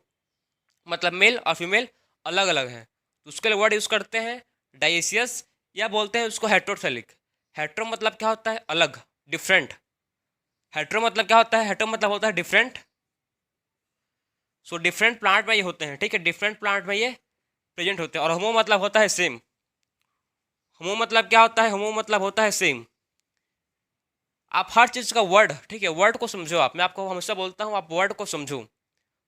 मतलब मेल और फीमेल अलग अलग हैं, तो उसके लिए वर्ड यूज़ करते हैं डाइसियस, या बोलते हैं उसको हेट्रोथेलिक। हेट्रो मतलब क्या होता है? अलग, डिफरेंट। हेट्रो मतलब क्या होता है? हेट्रो मतलब होता है डिफरेंट। सो डिफरेंट प्लांट में ये होते हैं, ठीक है, डिफरेंट प्लांट में ये प्रेजेंट होते हैं। और होमो मतलब होता है सेम। होमो मतलब क्या होता है? होमो मतलब होता है सेम। आप हर चीज़ का वर्ड, ठीक है, वर्ड को समझो। आप, मैं आपको हमेशा बोलता हूँ आप वर्ड को समझो,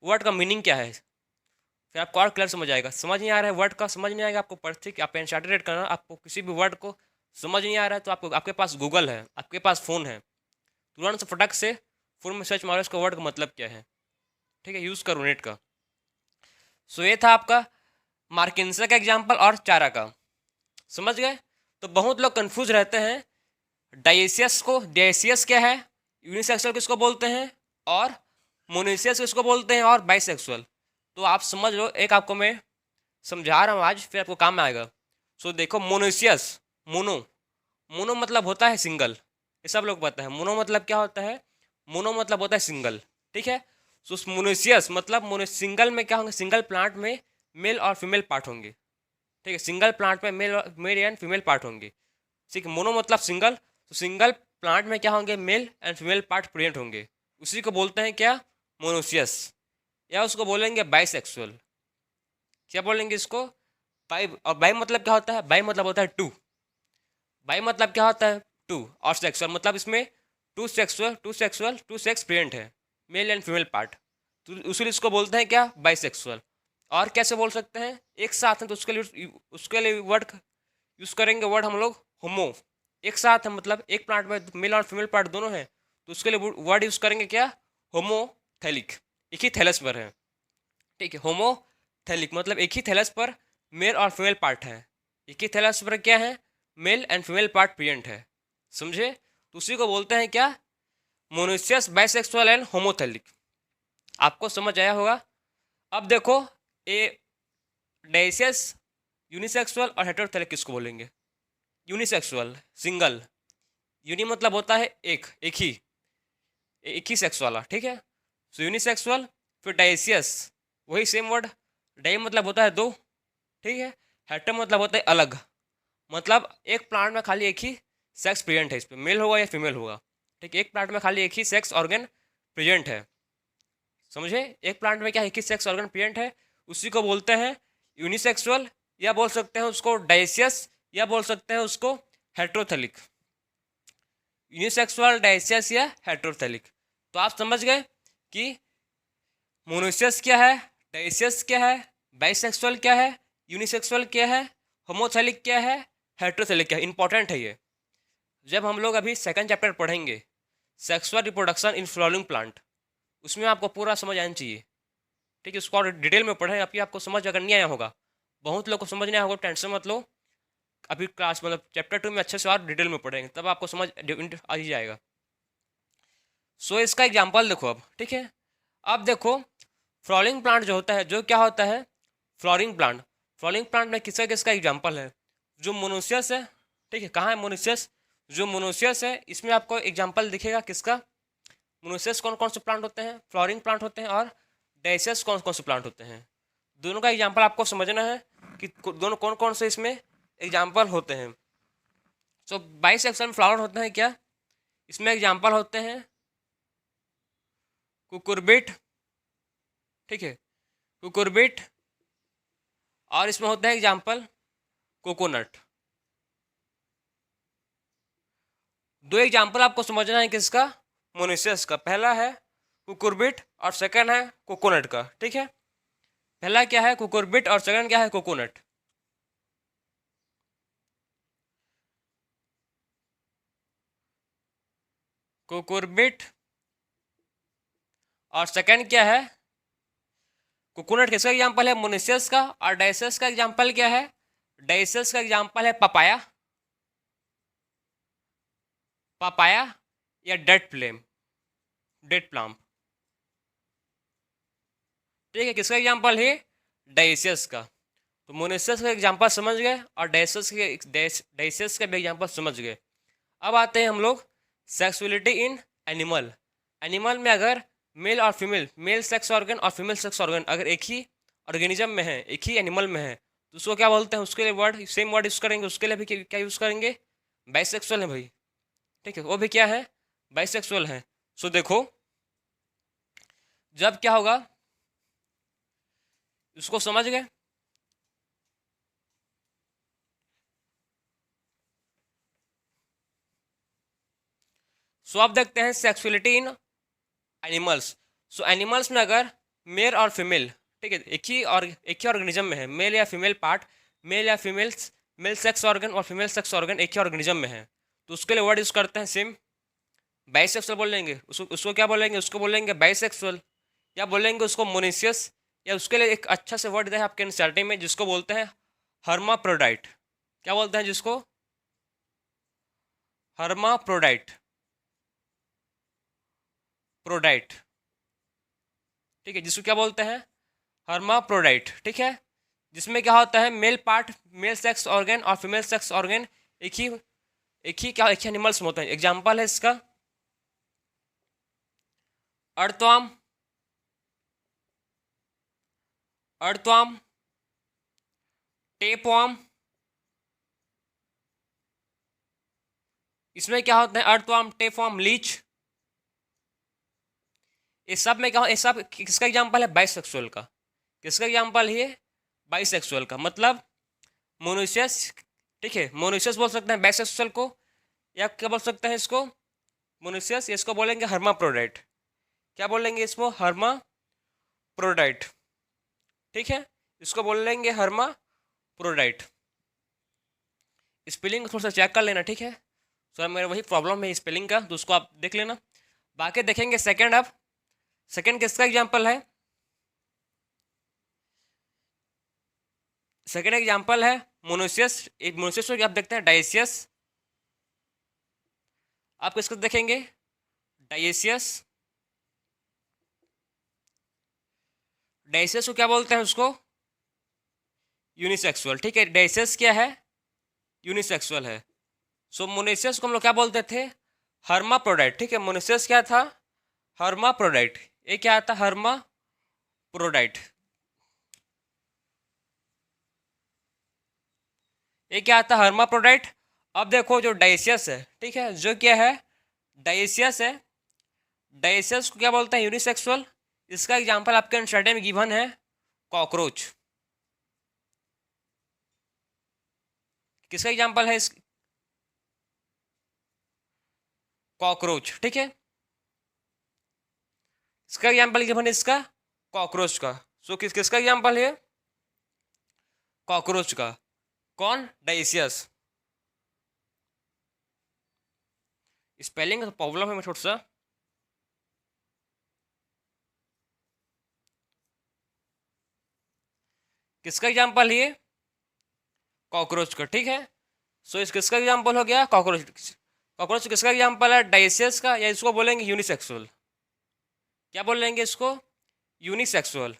वर्ड का मीनिंग क्या है, फिर आपको और क्लियर समझ आएगा। समझ नहीं आ रहा है वर्ड का, समझ नहीं आएगा आपको, पर ठीक, आप एनशार्टेड करना, आपको किसी भी वर्ड को समझ नहीं आ रहा है तो आपको, आपके पास गूगल है, आपके पास फ़ोन है, तुरंत से फटक से फ़ोन में सर्च मारो इसका वर्ड का मतलब क्या है, ठीक है, यूज़ करो नेट का। सो ये था आपका मार्किंसा का एग्जाम्पल और चारा का, समझ गए? तो बहुत लोग कंफ्यूज रहते हैं डाइसियस को। डाइसियस क्या है? यूनिसेक्सुअल किसको बोलते हैं? और मोनोसियस किसको बोलते हैं? और बाइसेक्सुअल। तो आप समझ लो, एक आपको मैं समझा रहा हूँ आज, फिर आपको काम में आएगा। सो देखो, मोनोसियस, मोनो, मोनो मतलब होता है सिंगल, ये सब लोग पता है। मोनो मतलब क्या होता है? मोनो मतलब होता है सिंगल, ठीक है। सो मोनोसियस मतलब मोनो, सिंगल में क्या होंगे? सिंगल प्लांट में मेल और फीमेल पार्ट होंगे, ठीक है, सिंगल प्लांट में मेल एंड फीमेल पार्ट होंगे, ठीक है। मोनो मतलब सिंगल, तो सिंगल प्लांट में क्या होंगे? Mail and female part present होंगे। उसी को बोलते हैं क्या? मोनोसियस। या उसको बोलेंगे बाइसेक्सुअल। क्या बोलेंगे इसको? बाई। और बाई मतलब क्या होता है? बाई मतलब होता है टू। बाई मतलब क्या होता है? टू। और सेक्सुअल मतलब इसमें टू सेक्स प्रेजेंट है, मेल एंड फीमेल पार्ट, तो उसी इसको बोलते हैं क्या? बाइसेक्सुअल। और कैसे बोल सकते हैं? एक साथ हैं तो उसके लिए वर्ड यूज़ करेंगे, वर्ड हम लोग होमो। एक साथ है मतलब एक प्लांट में मेल और फीमेल पार्ट दोनों हैं, तो उसके लिए वर्ड यूज़ करेंगे क्या? होमोथेलिक। एक ही थैलस पर है, ठीक है, होमोथेलिक मतलब एक ही थैलस पर मेल और फीमेल पार्ट है। एक ही थैलस पर क्या है? Male and female part present है, समझे? तो उसी को बोलते हैं क्या? Monoecious, bisexual and homothallic. आपको समझ आया होगा। अब देखो, ए डाइसियस, यूनिसेक्सुअल और हेटेरोथेलिक किसको बोलेंगे? Unisexual, single. यूनि मतलब होता है एक, एक ही सेक्स वाला, ठीक है। सो यूनिसेक्सुअल। फिर डाइसियस, वही सेम वर्ड। डाई मतलब होता है दो, ठीक है। हेटेरो मतलब होता है अलग, मतलब एक प्लांट में खाली एक ही सेक्स प्रेजेंट है, इस पर मेल होगा या फीमेल होगा, ठीक है। एक प्लांट में खाली एक ही सेक्स ऑर्गन प्रेजेंट है, समझे? एक प्लांट में क्या एक ही सेक्स ऑर्गन प्रेजेंट है, उसी को बोलते हैं यूनिसेक्सुअल, या बोल सकते हैं उसको डाइसियस, या बोल सकते हैं उसको हेट्रोथेलिक। यूनिसेक्सुअल, डाइसियस या हेट्रोथेलिक। तो आप समझ गए कि मोनोसियस क्या है, डाइसियस क्या है, बाइसेक्सुअल क्या है, यूनिसेक्सुअल क्या है, होमोथेलिक क्या है, हेट्रोथेलिक क्या है। इंपॉर्टेंट है ये, जब हम लोग अभी सेकंड चैप्टर पढ़ेंगे, sexual reproduction in flowering plant, उसमें आपको पूरा समझ आना चाहिए, ठीक है। उसको और डिटेल में पढ़ें, अभी आपको समझ अगर नहीं आया होगा, बहुत लोग को समझ नहीं आया होगा, टेंशन मत लो। अभी क्लास मतलब चैप्टर 2 में अच्छे से और डिटेल में पढ़ेंगे, तब आपको समझ आ ही जाएगा। सो इसका एग्जाम्पल देखो अब, ठीक है। अब देखो, फ्लॉवरिंग प्लांट जो होता है, जो क्या होता है? Flowering plant. फ्लॉवरिंग प्लांट में किसका किसका एग्जाम्पल है? जो मोनोसियस है, ठीक है। कहाँ है मोनोसियस? जो मोनोसियस है इसमें आपको एग्जाम्पल दिखेगा किसका? मोनोसियस कौन कौन से प्लांट होते हैं? फ्लॉवरिंग प्लांट होते हैं। और डाइसियस कौन कौन से प्लांट होते हैं? दोनों का एग्जाम्पल आपको समझना है कि दोनों कौन कौन से इसमें एग्जाम्पल होते हैं। सो बाइसेक्सुअल फ्लावर होता है क्या, इसमें एग्जाम्पल होते हैं कुकुरबिट, ठीक है, कुकुरबिट, और इसमें होता है एग्जाम्पल कोकोनट। दो एग्जाम्पल आपको समझना है किसका, मोनेसियस का। पहला है कुकुरबिट और सेकंड है कोकोनट का, ठीक है। पहला क्या है कुकुरबिट और सेकंड क्या है कोकोनट। कुकुरबिट और सेकंड क्या है कोकोनट। किसका एग्जाम्पल है, मोनेसियस का। और डाइसियस का एग्जाम्पल क्या है, डाइसियस का एग्जाम्पल है पपाया, पपाया या डेट प्लेम, डेट प्लाम, ठीक है। किसका एग्जाम्पल है, डाइसियस का। तो मोनेसियस का एग्जाम्पल समझ गए और डाइसियस का भी एग्जाम्पल समझ गए। अब आते हैं हम लोग सेक्सुअलिटी इन एनिमल। एनिमल में अगर मेल और फीमेल, मेल सेक्स ऑर्गन और फीमेल सेक्स ऑर्गन अगर एक ही ऑर्गेनिज्म में है, एक ही एनिमल में है, तो उसको क्या बोलते हैं, उसके लिए वर्ड सेम वर्ड यूज़ करेंगे। उसके लिए भी क्या यूज़ करेंगे, बाइसेक्सुअल है भाई, ठीक है, वो भी क्या है, बाइसेक्सुअल है। सो देखो जब क्या होगा, उसको समझ गए। सो आप देखते हैं सेक्सुअलिटी इन एनिमल्स। सो एनिमल्स में अगर मेल और फीमेल, ठीक है, एक ही ऑर्गेनिज्म में है, मेल या फीमेल पार्ट, मेल या फीमेल, मेल सेक्स ऑर्गन और फीमेल सेक्स ऑर्गन एक ही ऑर्गेनिज्म में है, तो उसके लिए वर्ड यूज़ करते हैं सेम, बाइसेक्सुअल बोलेंगे। उसको क्या बोलेंगे, उसको बोलेंगे बाइसेक्सुअल, या बोलेंगे उसको मोनेसियस, या उसके लिए एक अच्छा से वर्ड है आपके एनसीईआरटी में जिसको बोलते हैं हर्माप्रोडाइट। क्या बोलते हैं जिसको, हर्माप्रोडाइट, प्रोडाइट, ठीक है, जिसको क्या बोलते हैं, हर्माप्रोडाइट, ठीक है। जिसमें क्या होता है, male part, male sex organ और फीमेल सेक्स ऑर्गन एक ही एनिमल्स में होते हैं। एग्जाम्पल है इसका अर्थवाम, अर्थवाम, टेपवाम। इसमें क्या होता है, अर्थवाम, टेपवाम, लीच। इस सब में क्या, इस सब किसका एग्जाम्पल है, बाइसेक्सुअल का। किसका एग्जाम्पल है, बाइसेक्सुअल का। मतलब मोनोसियस, ठीक है, मोनोसियस बोल सकते हैं बाइसेक्सुअल को, या क्या बोल सकते हैं इसको, मोनोसियस, इसको बोलेंगे हर्माप्रोडाइट। क्या बोलेंगे इसको, हर्माप्रोडाइट, ठीक है, इसको बोलेंगे हर्माप्रोडाइट। स्पेलिंग थोड़ा सा चेक कर लेना, ठीक है। सर मेरा वही प्रॉब्लम है स्पेलिंग का, तो उसको आप देख लेना। बाकी देखेंगे सेकंड। अब सेकंड किसका एग्जाम्पल है, सेकंड एग्जाम्पल है मोनोसियस। एक मोनोसियस को आप देखते हैं डाइसियस, आप किसको देखेंगे, डाइसियस। डाइसियस को क्या बोलते हैं, उसको यूनिसेक्सुअल, ठीक है। डाइसियस क्या है, यूनिसेक्सुअल है। सो मोनेसियस को हम लोग क्या बोलते थे, हर्माप्रोडाइट, ठीक है। मोनेसियस क्या था, हर्माप्रोडाइट। ये क्या था, हर्माप्रोडाइट। ये क्या आता है, हर्माप्रोडाइट। अब देखो जो डाइसियस है, ठीक है, जो क्या है, डाइसियस है। डाइसियस को क्या बोलते हैं, यूनिसेक्सुअल। इसका एग्जांपल आपके एनसीईआरटी में गिवन है कॉकरोच। किसका एग्जांपल है, इस कॉकरोच, ठीक है। इसका एग्जांपल गिवन है इसका कॉकरोच का। सो किसका एग्जांपल है, कॉकरोच का। कौन, डाइसियस। स्पेलिंग का प्रॉब्लम है मैं थोड़ा सा, किसका एग्जांपल है, कॉकरोच का, ठीक है। सो इस किसका एग्जांपल हो गया, कॉकरोच। कॉकरोच किसका एग्जांपल है, डाइसियस का, या इसको बोलेंगे यूनिसेक्सुअल। क्या बोलेंगे इसको, यूनिसेक्सुअल,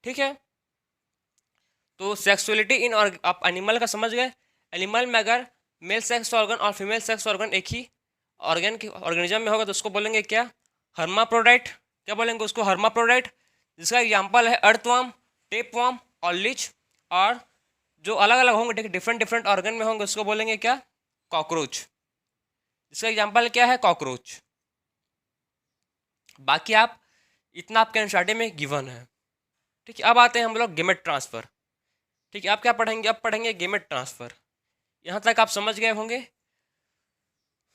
ठीक है। तो सेक्सुअलिटी इन एनिमल का समझ गए। एनिमल में अगर मेल सेक्स ऑर्गन और फीमेल सेक्स ऑर्गन एक ही ऑर्गेनिज्म में होगा तो उसको बोलेंगे क्या, हर्माप्रोडाइट। क्या बोलेंगे उसको, हर्माप्रोडाइट। जिसका एग्जांपल है अर्थवर्म, टेपवर्म ऑलिच, और जो अलग अलग होंगे, डिफरेंट डिफरेंट ऑर्गन में होंगे, उसको बोलेंगे क्या? कॉकरोच। इसका एग्जाम्पल क्या है? कॉकरोच। बाकी आप इतना आपके एनसीईआरटी में गिवन है। ठीक है, अब आते हैं हम लोग गेमेट ट्रांसफ़र। ठीक है, आप क्या पढ़ेंगे? अब पढ़ेंगे गेमेट ट्रांसफ़र। यहाँ तक आप समझ गए होंगे।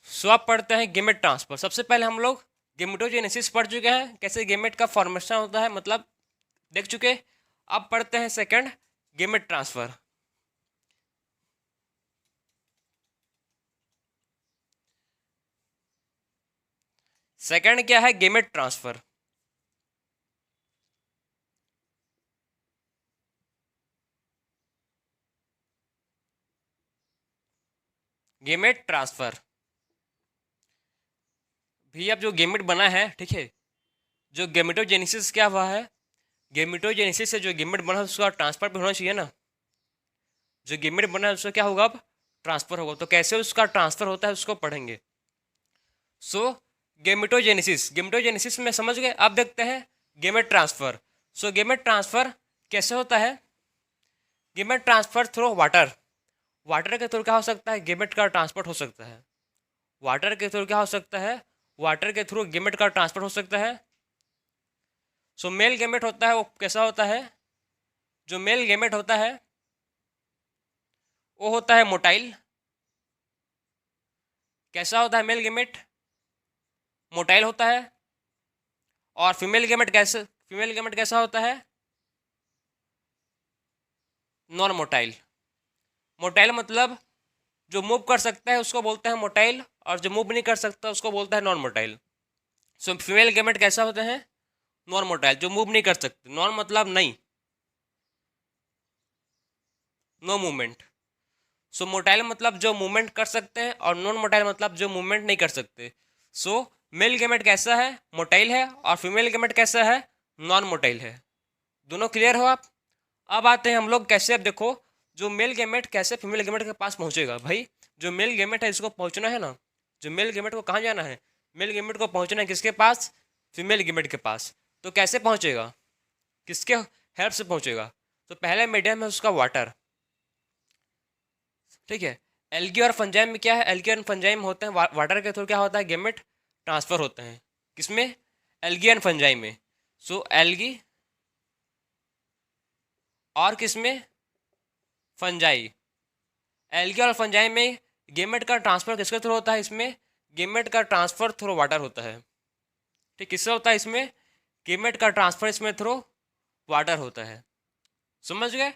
सो आप पढ़ते हैं गेमेट ट्रांसफ़र। सबसे पहले हम लोग गेमेटोजेनेसिस पढ़ चुके हैं, कैसे गेमेट का फॉर्मेशन होता है, मतलब देख चुके। अब पढ़ते हैं सेकंड, गेमेट ट्रांसफ़र। सेकंड क्या है? Gamete transfer. गेमेट ट्रांसफ़र भी अब जो गेमेट बना है, ठीक है, जो गेमेटोजेनेसिस क्या हुआ है, गेमेटोजेनेसिस से जो गेमेट बना है उसका ट्रांसफर भी होना चाहिए ना। जो गेमेट बना है उसका क्या होगा? अब ट्रांसफर होगा। तो कैसे उसका ट्रांसफर होता है उसको पढ़ेंगे। सो गेमेटोजेनेसिस में समझ गए। अब देखते हैं गेमेट ट्रांसफर। सो गेमेट ट्रांसफर कैसे होता है? Gamete transfer through water. Water के थ्रू क्या हो सकता है? गेमेट का ट्रांसपोर्ट हो सकता है। वाटर के थ्रू क्या हो सकता है? वाटर के थ्रू गेमेट का ट्रांसफर हो सकता है। सो मेल गेमेट होता है, वो कैसा होता है? जो मेल गेमेट होता है वो होता है मोटाइल। कैसा होता है मेल गेमेट? मोटाइल होता है। और फीमेल गेमेट कैसा होता है? Non motile. मोटाइल मतलब जो मूव कर सकता है उसको बोलते हैं मोटाइल, और जो मूव नहीं कर सकता उसको बोलता है non motile. So female gamete कैसा होते हैं? नॉन मोटाइल, जो मूव नहीं कर सकते। नॉन मतलब नहीं, नो मूवमेंट। सो मोटाइल मतलब जो मूवमेंट कर सकते हैं, और नॉन मोटाइल मतलब जो मूवमेंट नहीं कर सकते। सो मेल गेमेट कैसा है? मोटाइल है। और फीमेल गेमेट कैसा है? नॉन मोटाइल है। दोनों क्लियर हो आप? अब आते हैं हम लोग कैसे। अब देखो, जो मेल गेमेट कैसे फीमेल गेमेट के पास पहुंचेगा। भाई जो मेल गेमेट है इसको पहुंचना है ना, जो मेल गेमेट को कहाँ जाना है? मेल गेमेट को पहुंचना है किसके पास? फीमेल गेमेट के पास। तो कैसे पहुंचेगा? किसके हेल्प से पहुंचेगा? तो पहले मीडियम है उसका वाटर। ठीक है, एल्गी और फंजाइम में क्या है? एल्गी और फंजाइम होते हैं वाटर के थ्रू क्या होता है? गेमेट ट्रांसफर होते हैं। किसमें? एल्गी एंड फंजाइम में। सो एल्गी और किसमें? फंजाई। एल्गी और फंजाई में गेमेट का ट्रांसफर किसके थ्रू होता है? इसमें गेमेट का ट्रांसफर थ्रू वाटर होता है। ठीक, किससे होता है? इसमें गेमेट का ट्रांसफर इसमें थ्रू वाटर होता है। समझ गए?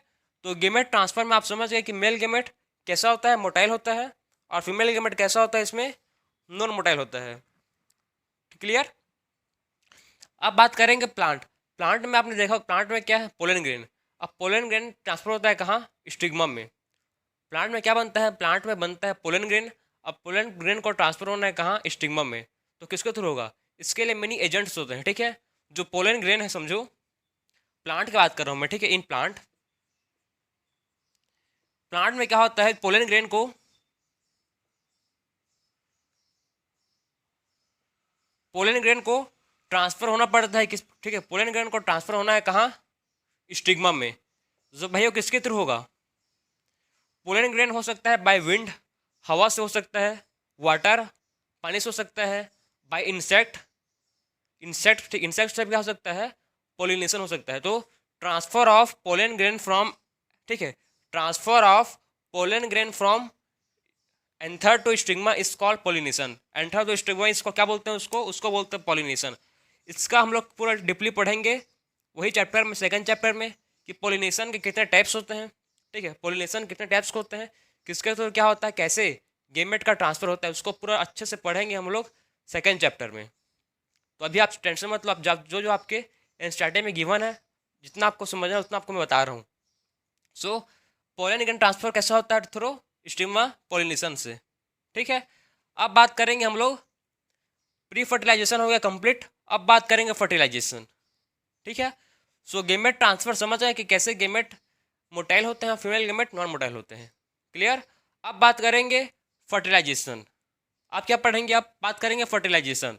तो गेमेट ट्रांसफर में आप समझ गए कि मेल गेमेट कैसा होता है? मोटाइल होता है। और फीमेल गेमेट कैसा होता है? इसमें नॉन मोटाइल होता है। क्लियर? अब बात करेंगे प्लांट। प्लांट में आपने देखा, प्लांट में क्या है? Pollen grain. अब पोलन ग्रेन ट्रांसफर होता है कहाँ? स्टिग्मा में। प्लांट में क्या बनता है? प्लांट में बनता है पोलन ग्रेन। अब पोलन ग्रेन को ट्रांसफर होना है कहाँ? स्टिग्मा में। तो किसके थ्रू होगा? इसके लिए मेनी एजेंट्स होते हैं। ठीक है, जो पोलन ग्रेन है, समझो प्लांट की बात कर रहा हूँ मैं। ठीक है, इन प्लांट, प्लांट में क्या होता है? पोलन ग्रेन को ट्रांसफर होना पड़ता है किस? ठीक है, पोलन ग्रेन को ट्रांसफर होना है कहाँ? स्टिग्मा में। जो भाई वो किसके थ्रू होगा? पोलन ग्रेन हो सकता है बाय विंड, हवा से हो सकता है, वाटर, पानी से हो सकता है, बाय इंसेक्ट, इंसेक्ट से भी हो सकता है, पोलिनेशन हो सकता है। तो transfer of pollen grain from, ठीक है, transfer of pollen grain from anther to stigma is called pollination. Anther to stigma इसको क्या बोलते हैं? उसको बोलते हैं पोलिनेशन। इसका हम लोग पूरा डीपली पढ़ेंगे वही चैप्टर में, सेकंड चैप्टर में, कि पोलिनेशन के कितने टाइप्स होते हैं। ठीक है, पोलिनेशन कितने टाइप्स होते हैं, किसके थ्रू क्या होता है, कैसे गेमेट का ट्रांसफर होता है, उसको पूरा अच्छे से पढ़ेंगे हम लोग सेकंड चैप्टर में। तो अभी आप टेंशन मत लो। आप जो जो आपके एनसीईआरटी में गिवन है, जितना आपको समझना है उतना आपको मैं बता रहा हूँ। सो पोलन ग्रेन ट्रांसफर कैसा होता है? थ्रू स्टिग्मा पोलिनेशन से। ठीक है, अब बात करेंगे हम लोग, प्री फर्टिलाइजेशन हो गया कंप्लीट। अब बात करेंगे फर्टिलाइजेशन। ठीक है, सो गेमेट ट्रांसफर समझ आए कि कैसे गेमेट मोटाइल होते हैं, फीमेल गेमेट नॉन मोटाइल होते हैं। क्लियर? अब बात करेंगे फर्टिलाइजेशन। आप क्या पढ़ेंगे? आप बात करेंगे फर्टिलाइजेशन।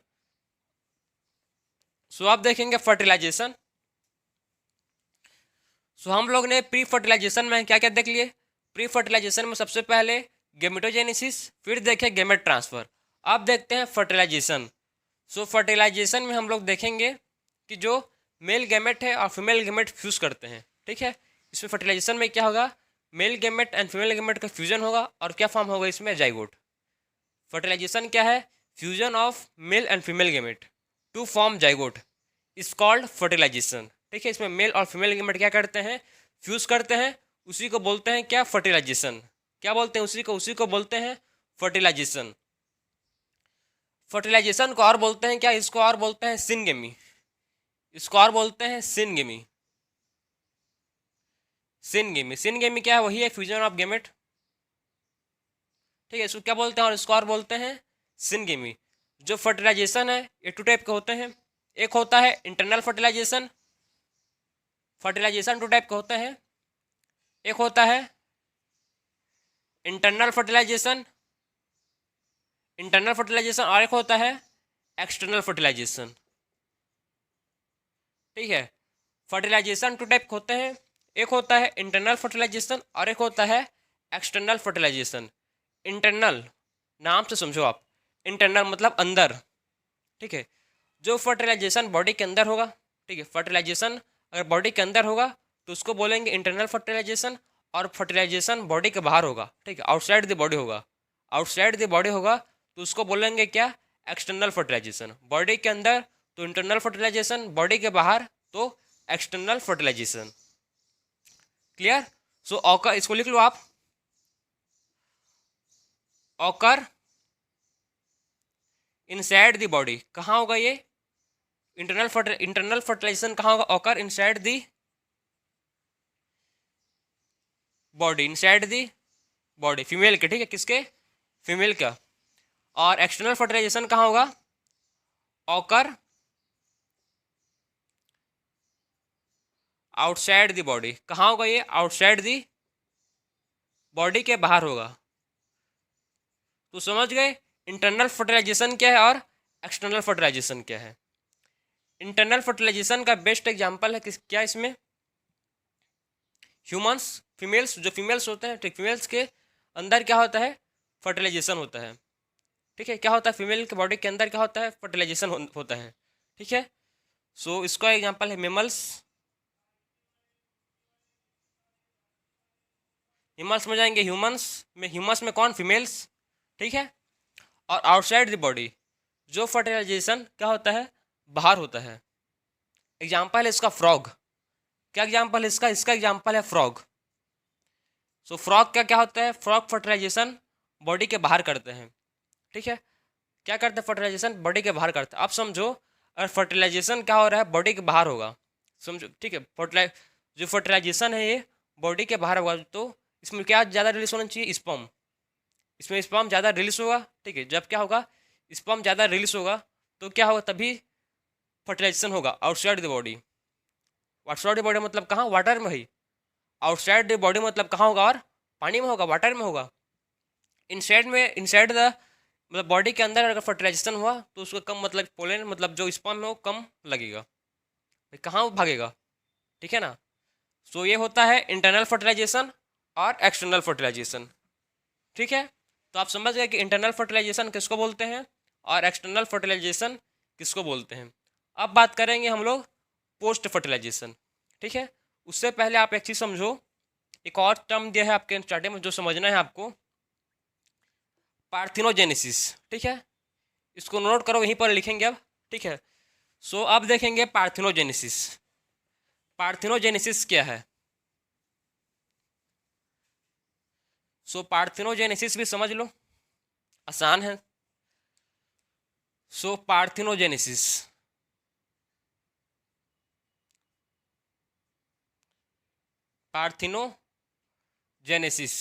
सो आप देखेंगे फर्टिलाइजेशन। सो हम लोग ने प्री फर्टिलाइजेशन में क्या क्या देख लिए। प्री फर्टिलाइजेशन में सबसे पहले गेमेटोजेनेसिस, फिर देखे गेमेट ट्रांसफर। अब देखते हैं फर्टिलाइजेशन। सो फर्टिलाइजेशन में हम लोग देखेंगे कि जो मेल गैमेट है और फीमेल गैमेट फ्यूज करते हैं, ठीक है। इसमें फर्टिलाइजेशन में क्या होगा, male gamete and female gamete का फ्यूजन होगा और क्या फॉर्म होगा इसमें, जाइगोट। फर्टिलाइजेशन क्या है, fusion of male and female gamete to form zygote is called fertilisation, ठीक है। इसमें मेल और फीमेल गैमेट क्या करते हैं, फ्यूज करते हैं, उसी को बोलते हैं क्या, फर्टिलाइजेशन। क्या बोलते हैं, उसी को बोलते हैं फर्टिलाइजेशन। फर्टिलाइजेशन को और बोलते हैं क्या, इसको और बोलते हैं सिनगेमी, इसको और बोलते हैं सिनगेमी। सिनगेमी क्या है, वही है फ्यूजन ऑफ गैमेट, ठीक है। इसको क्या बोलते हैं, और इसको और बोलते हैं सिनगेमी। जो फर्टिलाइजेशन है ये टू टाइप के होते हैं। एक होता है internal fertilisation, fertilisation two type के होते हैं। एक होता है इंटरनल फर्टिलाइजेशन, और एक होता है एक्सटर्नल फर्टिलाइजेशन, ठीक है। फर्टिलाइजेशन टू टाइप के होते हैं, एक होता है इंटरनल फर्टिलाइजेशन और एक होता है एक्सटर्नल फर्टिलाइजेशन। इंटरनल नाम से समझो आप, इंटरनल मतलब अंदर, ठीक है। जो फर्टिलाइजेशन बॉडी के अंदर होगा, ठीक है, फर्टिलाइजेशन अगर बॉडी के अंदर होगा तो उसको बोलेंगे इंटरनल फर्टिलाइजेशन, और फर्टिलाइजेशन बॉडी के बाहर होगा, ठीक है, आउटसाइड द बॉडी होगा, आउटसाइड द बॉडी होगा तो उसको बोलेंगे क्या, एक्सटर्नल फर्टिलाइजेशन। बॉडी के अंदर तो इंटरनल फर्टिलाइजेशन, बॉडी के बाहर तो एक्सटर्नल फर्टिलाइजेशन। क्लियर। सो ऑकर, इसको लिख लो आप, ऑकर इनसाइड द बॉडी, कहाँ होगा ये, इंटरनल फर्टिलाइजेशन कहाँ होगा, occur inside the body, inside the body, female के, ठीक है, किसके, फीमेल का। और एक्सटर्नल फर्टिलाइजेशन कहाँ होगा, ऑकर आउटसाइड द बॉडी, कहाँ होगा ये, आउटसाइड द बॉडी के बाहर होगा। तो समझ गए इंटरनल फर्टिलाइजेशन क्या है और एक्सटर्नल फर्टिलाइजेशन क्या है। इंटरनल फर्टिलाइजेशन का बेस्ट एग्जांपल है क्या, इसमें ह्यूमंस, फीमेल्स, जो फीमेल्स होते हैं, ठीक, फीमेल्स के अंदर क्या होता है, फर्टिलाइजेशन होता है, ठीक है। क्या होता है, फीमेल के बॉडी के अंदर क्या होता है, फर्टिलाइजेशन होता है, ठीक है। सो इसका एग्जांपल है मेमल्स, ह्यूमंस में जाएंगे, ह्यूमंस में कौन, फीमेल्स, ठीक है। और आउटसाइड द बॉडी जो फर्टिलाइजेशन क्या होता है, बाहर होता है। एग्जाम्पल है इसका फ्रॉग, क्या एग्जाम्पल है इसका, एग्जाम्पल है फ्रॉग। सो फ्रॉग का क्या होता है, फ्रॉग फर्टिलाइजेशन बॉडी के बाहर करते हैं, ठीक है। क्या करते हैं, फर्टिलाइजेशन बॉडी के बाहर करते हैं। अब समझो अगर फर्टिलाइजेशन क्या हो रहा है, बॉडी के बाहर होगा, समझो, ठीक है। जो फर्टिलाइजेशन है ये बॉडी के बाहर होगा तो इसमें क्या ज़्यादा रिलीज होना चाहिए, स्पर्म, इसमें स्पर्म ज़्यादा रिलीज होगा, ठीक है। जब क्या होगा, स्पर्म ज़्यादा रिलीज होगा तो क्या होगा, तभी फर्टिलाइजेशन होगा outside the body. Outside the body मतलब कहाँ, वाटर में ही। आउटसाइड द बॉडी मतलब कहाँ होगा, और पानी में होगा, वाटर में होगा। इनसाइड द मतलब बॉडी के अंदर अगर फर्टिलाइजेशन हुआ तो उसका कम मतलब पोलन मतलब जो स्पर्म है वो कम लगेगा, कहाँ भागेगा, ठीक है ना। सो ये होता है इंटरनल फर्टिलाइजेशन और एक्सटर्नल फर्टिलाइजेशन, ठीक है। तो आप समझ गए कि इंटरनल फर्टिलाइजेशन किसको बोलते हैं और एक्सटर्नल फर्टिलाइजेशन किसको बोलते हैं। अब बात करेंगे हम लोग पोस्ट फर्टिलाइजेशन, ठीक है। उससे पहले आप एक चीज़ समझो, एक और टर्म दिया है आपके स्टार्टिंग में जो समझना है आपको, पार्थिनोजेनेसिस, ठीक है। इसको नोट करो, यहीं पर लिखेंगे अब, ठीक है। सो अब देखेंगे पार्थिनोजेनेसिस। पार्थिनोजेनेसिस क्या है। सो पार्थिनोजेनेसिस भी समझ लो, आसान है। सो पार्थिनोजेनेसिस, पार्थिनोजेनेसिस,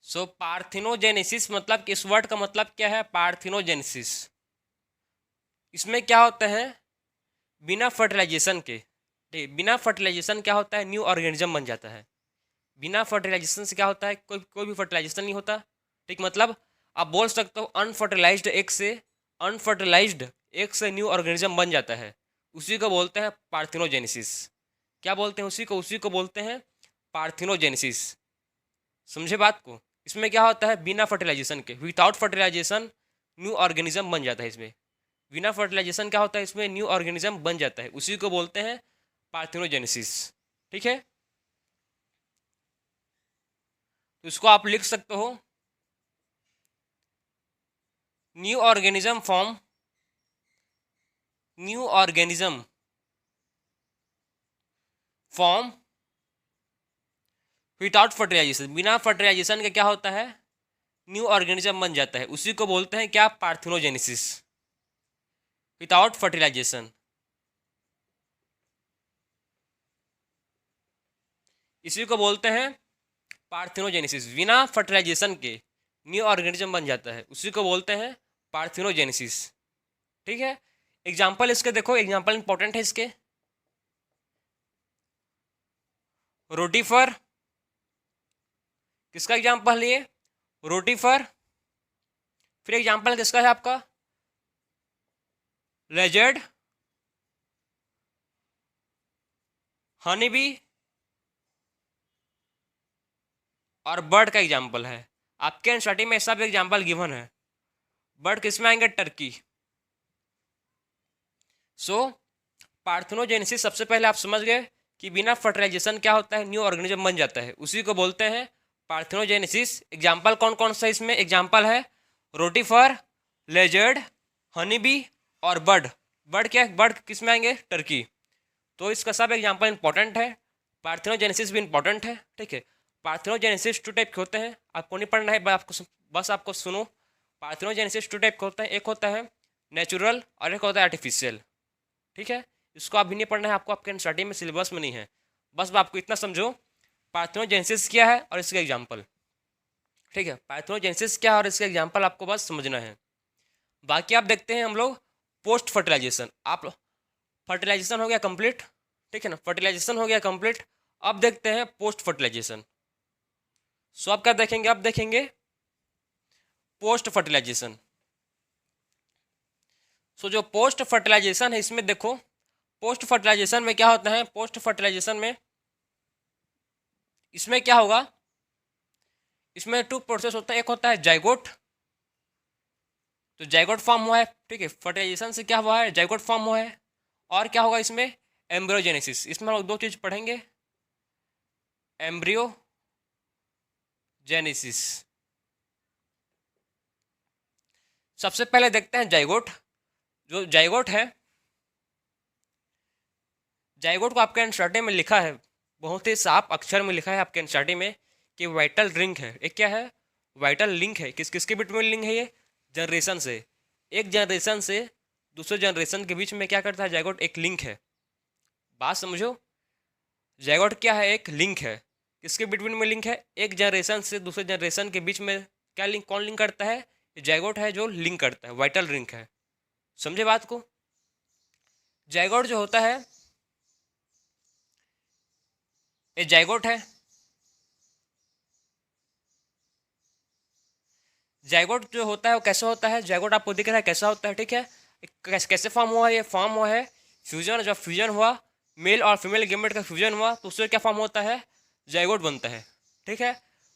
सो पार्थिनोजेनेसिस मतलब कि इस वर्ड का मतलब क्या है, पार्थिनोजेनेसिस। इसमें क्या होता है, बिना फर्टिलाइजेशन के, ठीक, बिना फर्टिलाइजेशन क्या होता है, न्यू ऑर्गेनिज्म बन जाता है। बिना फर्टिलाइजेशन से क्या होता है, कोई भी फर्टिलाइजेशन नहीं होता, ठीक। मतलब आप बोल सकते हो अनफर्टिलाइज्ड एग से न्यू ऑर्गेनिज्म बन जाता है। उसी को बोलते हैं पार्थिनोजेनेसिस। क्या बोलते हैं उसी को बोलते हैं पार्थिनोजेनेसिस। समझे बात को। इसमें क्या होता है, बिना फर्टिलाइजेशन के, विदाउट फर्टिलाइजेशन न्यू ऑर्गेनिज्म बन जाता है इसमें। बिना फर्टिलाइजेशन क्या होता है, इसमें न्यू ऑर्गेनिज्म बन जाता है, उसी को बोलते हैं पार्थिनोजेनेसिस। ठीक है, तो इसको आप लिख सकते हो, new organism form, new organism form without fertilisation. बिना फर्टिलाइजेशन के क्या होता है, न्यू ऑर्गेनिज्म बन जाता है, उसी को बोलते हैं क्या, पार्थिनोजेनेसिस, विदाउट फर्टिलाइजेशन। इसी को बोलते हैं पार्थिनोजेनेसिस। बिना फर्टिलाइजेशन के न्यू ऑर्गेनिज्म बन जाता है, उसी को बोलते हैं पार्थिनोजेनेसिस। ठीक है, एग्जाम्पल इसके देखो, एग्जाम्पल इंपॉर्टेंट है इसके। रोटीफर, किसका एग्जाम्पल है ये, रोटीफर। फिर एग्जाम्पल किसका है आपका, लेजर्ड, हनी बी और बर्ड का एग्जाम्पल है। आपके एनसीईआरटी में सब एग्जाम्पल गिवन है। बर्ड किसमें आएंगे, टर्की। सो पार्थिनोजेनेसिस सबसे पहले आप समझ गए कि बिना फर्टिलाइजेशन क्या होता है, न्यू ऑर्गेनिज्म बन जाता है, उसी को बोलते हैं पार्थिनोजेनेसिस। एग्जाम्पल कौन कौन सा इसमें एग्जाम्पल है, रोटीफर, लेजर्ड, हनी बी और बर्ड। बर्ड क्या है, बर्ड किस में आएंगे, टर्की। तो इसका सब एग्जाम्पल इंपॉर्टेंट है, पार्थिनोजेनेसिस भी इंपॉर्टेंट है। ठीक है, पार्थिनोजेनेसिस टू टाइप के होते हैं, आपको नहीं पढ़ना है, बस आपको सुनो। पार्थिनोजेनेसिस टू टाइप के होते हैं, एक होता है नेचुरल और एक होता है आर्टिफिशियल। ठीक है, इसको आप भी नहीं पढ़ना है, आपको आपके एनसीईआरटी में सिलेबस में नहीं है। बस आपको इतना समझो, पार्थिनोजेनेसिस क्या है और इसका एग्जाम्पल। ठीक है, पार्थिनोजेनेसिस क्या है और इसका एग्जाम्पल आपको बस समझना है। बाकी आप देखते हैं हम लोग पोस्ट फर्टिलाइजेशन। आप फर्टिलाइजेशन हो गया कंप्लीट, ठीक है ना, फर्टिलाइजेशन हो गया कंप्लीट। अब देखते हैं पोस्ट फर्टिलाइजेशन। सो आप क्या देखेंगे, अब देखेंगे पोस्ट फर्टिलाइजेशन। सो जो पोस्ट फर्टिलाइजेशन है, इसमें देखो पोस्ट फर्टिलाइजेशन में क्या होता है, पोस्ट फर्टिलाइजेशन में इसमें क्या होगा, इसमें टू प्रोसेस होता है, एक होता है जाइगोट। तो जाइगोट फॉर्म हुआ है, ठीक है, फर्टिलाइजेशन से क्या हुआ है, जाइगोट फॉर्म हुआ है। और क्या होगा इसमें, एम्ब्रियोजेनेसिस। इसमें हम लोग दो चीज पढ़ेंगे, एम्ब्रियोजेनेसिस। सबसे पहले देखते हैं जाइगोट। जो जाइगोट है, जाइगोट को आपके एनसीईआरटी में लिखा है, बहुत ही साफ अक्षर में लिखा है आपके एनसीईआरटी में कि वाइटल लिंक है। एक क्या है, वाइटल लिंक है, किसके बीच में लिंक है ये, जनरेशन से। एक जनरेशन से दूसरे जनरेशन के बीच में क्या करता है जाइगोट, एक लिंक है। बात समझो, जाइगोट क्या है, एक लिंक है। किसके बिटवीन में लिंक है, एक जनरेशन से दूसरे जनरेशन के बीच में क्या लिंक, कौन लिंक करता है, जाइगोट है जो लिंक करता है, वाइटल लिंक है। समझे बात को। जाइगोट जो होता है, ये जाइगोट है। जाइगोट जो होता है वो कैसे होता है, जाइगोट आपको दिख रहा है कैसा होता है, ठीक है। कैसे फॉर्म हुआ है, ये फॉर्म हुआ है फ्यूजन। जब फ्यूजन हुआ, मेल और फीमेल गेमेट का फ्यूजन हुआ, तो उससे क्या फॉर्म होता है, जाइगोट बनता है। ठीक है,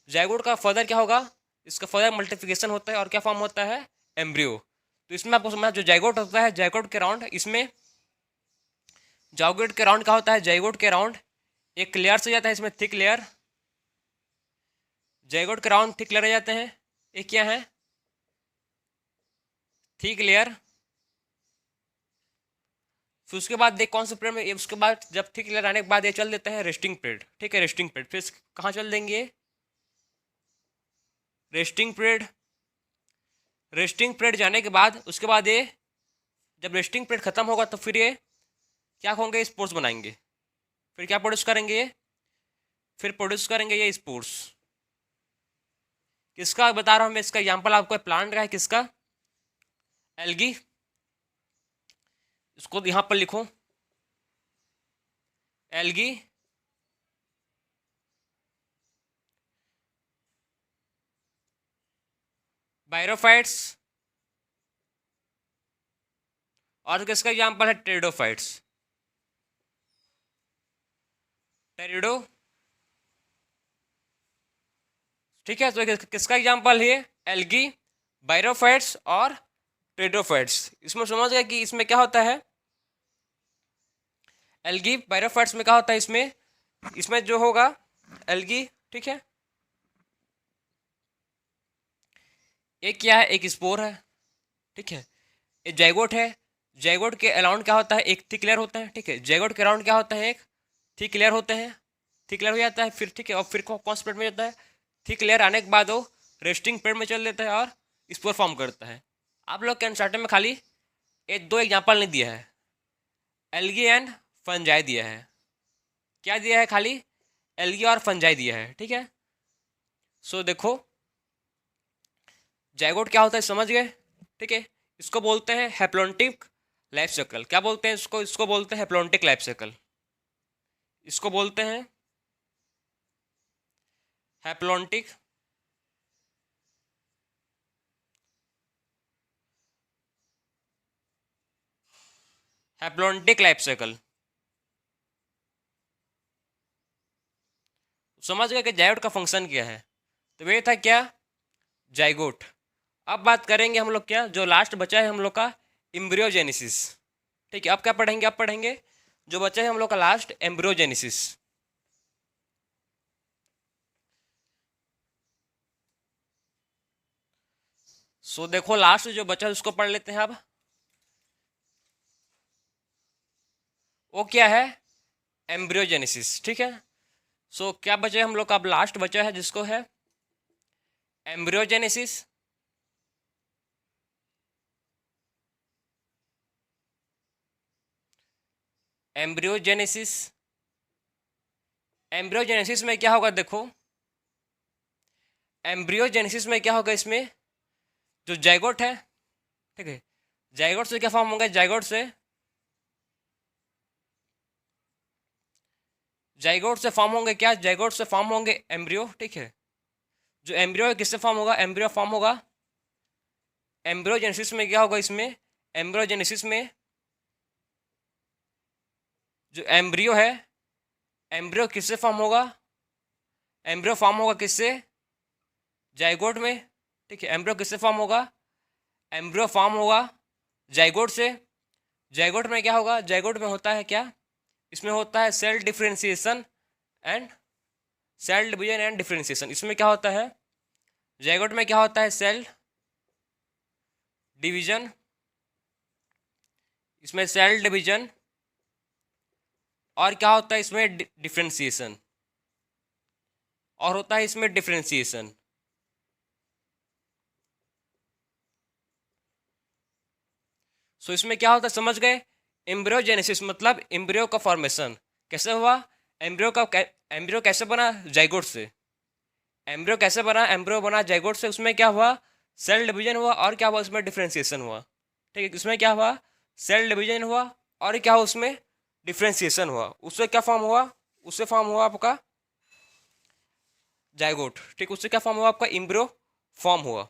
जाइगोट का फर्दर क्या होगा, इसका फर्दर मल्टीप्लिकेशन होता है और क्या फॉर्म होता है, एम्ब्रियो। तो इसमें आपको समझना, जो जाइगोट होता है, जाइगोट के राउंड, इसमें जाइगोट के राउंड क्या होता है, जाइगोट के राउंड एक लेयर से जाता है, इसमें थिक लेयर। जाइगोट के राउंड थिक लेयर आ जाते हैं, ये क्या है, थिक लेयर। फिर उसके बाद देख कौन से पीरियड में, उसके बाद जब थिक लेयर आने के बाद ये चल देते हैं रेस्टिंग पीरियड। ठीक है, रेस्टिंग पीरियड फिर कहाँ चल देंगे, रेस्टिंग पीरियड। रेस्टिंग पीरियड जाने के बाद उसके बाद ये, जब रेस्टिंग पीरियड खत्म होगा तो फिर ये क्या होंगे, स्पोर्ट्स बनाएंगे। फिर क्या प्रोड्यूस करेंगे ये, फिर प्रोड्यूस करेंगे ये स्पोर्ट्स। किसका बता रहा हूँ मैं, इसका एग्जाम्पल आपको प्लांट का है, किसका, एल्गी। इसको यहाँ पर लिखो, एल्गी। बायरोफाइट्स। और किसका एग्जाम्पल है, टेरिडोफाइट्स। टेरिडो, ठीक है। तो किसका एग्जाम्पल है? एल्गी, बायरोफाइट्स और टेरिडोफाइट्स। इसमें समझ गए कि इसमें क्या होता है? एल्गी बायरोफाइट्स में क्या होता है? इसमें जो होगा एल्गी, ठीक है, एक क्या है? एक स्पोर है, ठीक है। एक जाइगोट है। जाइगोट के अराउंड क्या होता है? एक थिक लेयर होता है, ठीक है। जाइगोट के अराउंड क्या होता है? एक थिक लेयर होते हैं। थिक लेयर हो जाता है फिर, ठीक है। और फिर कौन सा पेड़ में जाता है? थिक लेयर आने के बाद वो रेस्टिंग पेड़ में चल देता है और स्पोर फॉर्म करता है। आप लोग के एनसीईआरटी में खाली एक दो एग्जाम्पल नहीं दिया है, एल्गी एंड फंजाई दिया है। क्या दिया है? खाली एल्गी और फंजाई दिया है, ठीक है। सो देखो जाइगोट क्या होता है समझ गए, ठीक है। इसको बोलते हैं हैप्लॉन्टिक लाइफ साइकिल। क्या बोलते हैं इसको? इसको बोलते हैं हैप्लॉन्टिक लाइफ साइकिल। इसको बोलते हैं हैप्लॉन्टिक हैप्लॉन्टिक लाइफ साइकिल। समझ गए कि जाइगोट का फंक्शन क्या है? तो ये था क्या? जाइगोट। अब बात करेंगे हम लोग क्या, जो लास्ट बचा है हम लोग का, एम्ब्रियोजेनेसिस, ठीक है। अब क्या पढ़ेंगे? अब पढ़ेंगे जो बचा है हम लोग का लास्ट, एम्ब्रियोजेनेसिस। सो देखो लास्ट जो बचा है उसको पढ़ लेते हैं अब। वो क्या है? एम्ब्रियोजेनेसिस, ठीक है। सो क्या बचा है हम लोग का? अब लास्ट बचा है जिसको है एम्ब्रियोजेनेसिस। एम्ब्रियोजेनेसिस, एम्ब्रियोजेनेसिस में क्या होगा? देखो एम्ब्रियोजेनेसिस में क्या होगा? इसमें जो जाइगोट है, ठीक है, जाइगोट से क्या फॉर्म होगा? जाइगोट से फॉर्म होंगे क्या? जाइगोट से फॉर्म होंगे एम्ब्रियो, ठीक है। जो एम्ब्रियो है किससे फॉर्म होगा? एम्ब्रियो फॉर्म होगा एम्ब्रियोजेनेसिस में। क्या होगा इसमें? एम्ब्रियोजेनेसिस में जो एम्ब्रियो है, एम्ब्रियो किससे फॉर्म होगा? एम्ब्रियो फॉर्म होगा किससे? जाइगोट में, ठीक है। एम्ब्रियो किससे फॉर्म होगा? एम्ब्रियो फॉर्म होगा जाइगोट से। जाइगोट में क्या होगा? जाइगोट में होता है क्या? इसमें होता है cell differentiation and cell division and differentiation. इसमें क्या होता है? जाइगोट में क्या होता है? सेल डिवीजन, इसमें सेल डिवीजन, और क्या होता है इसमें? डिफरेंशिएशन, और होता है इसमें डिफरेंशिएशन। सो इसमें क्या होता है समझ गए? एम्ब्रियोजेनेसिस मतलब एम्ब्रियो का फॉर्मेशन कैसे हुआ? एम्ब्रियो कैसे बना? जाइगोट से। एम्ब्रियो कैसे बना? एम्ब्रियो बना जाइगोट से। उसमें क्या हुआ? सेल डिवीजन हुआ, और क्या हुआ उसमें? डिफरेंशिएशन हुआ, ठीक है। इसमें क्या हुआ? सेल डिवीजन हुआ, और क्या हुआ उसमें? डिफरेंशिएशन हुआ। उससे क्या फॉर्म हुआ? उससे फॉर्म हुआ आपका जाइगोट, ठीक। उससे क्या फॉर्म हुआ? आपका एम्ब्रियो फॉर्म हुआ।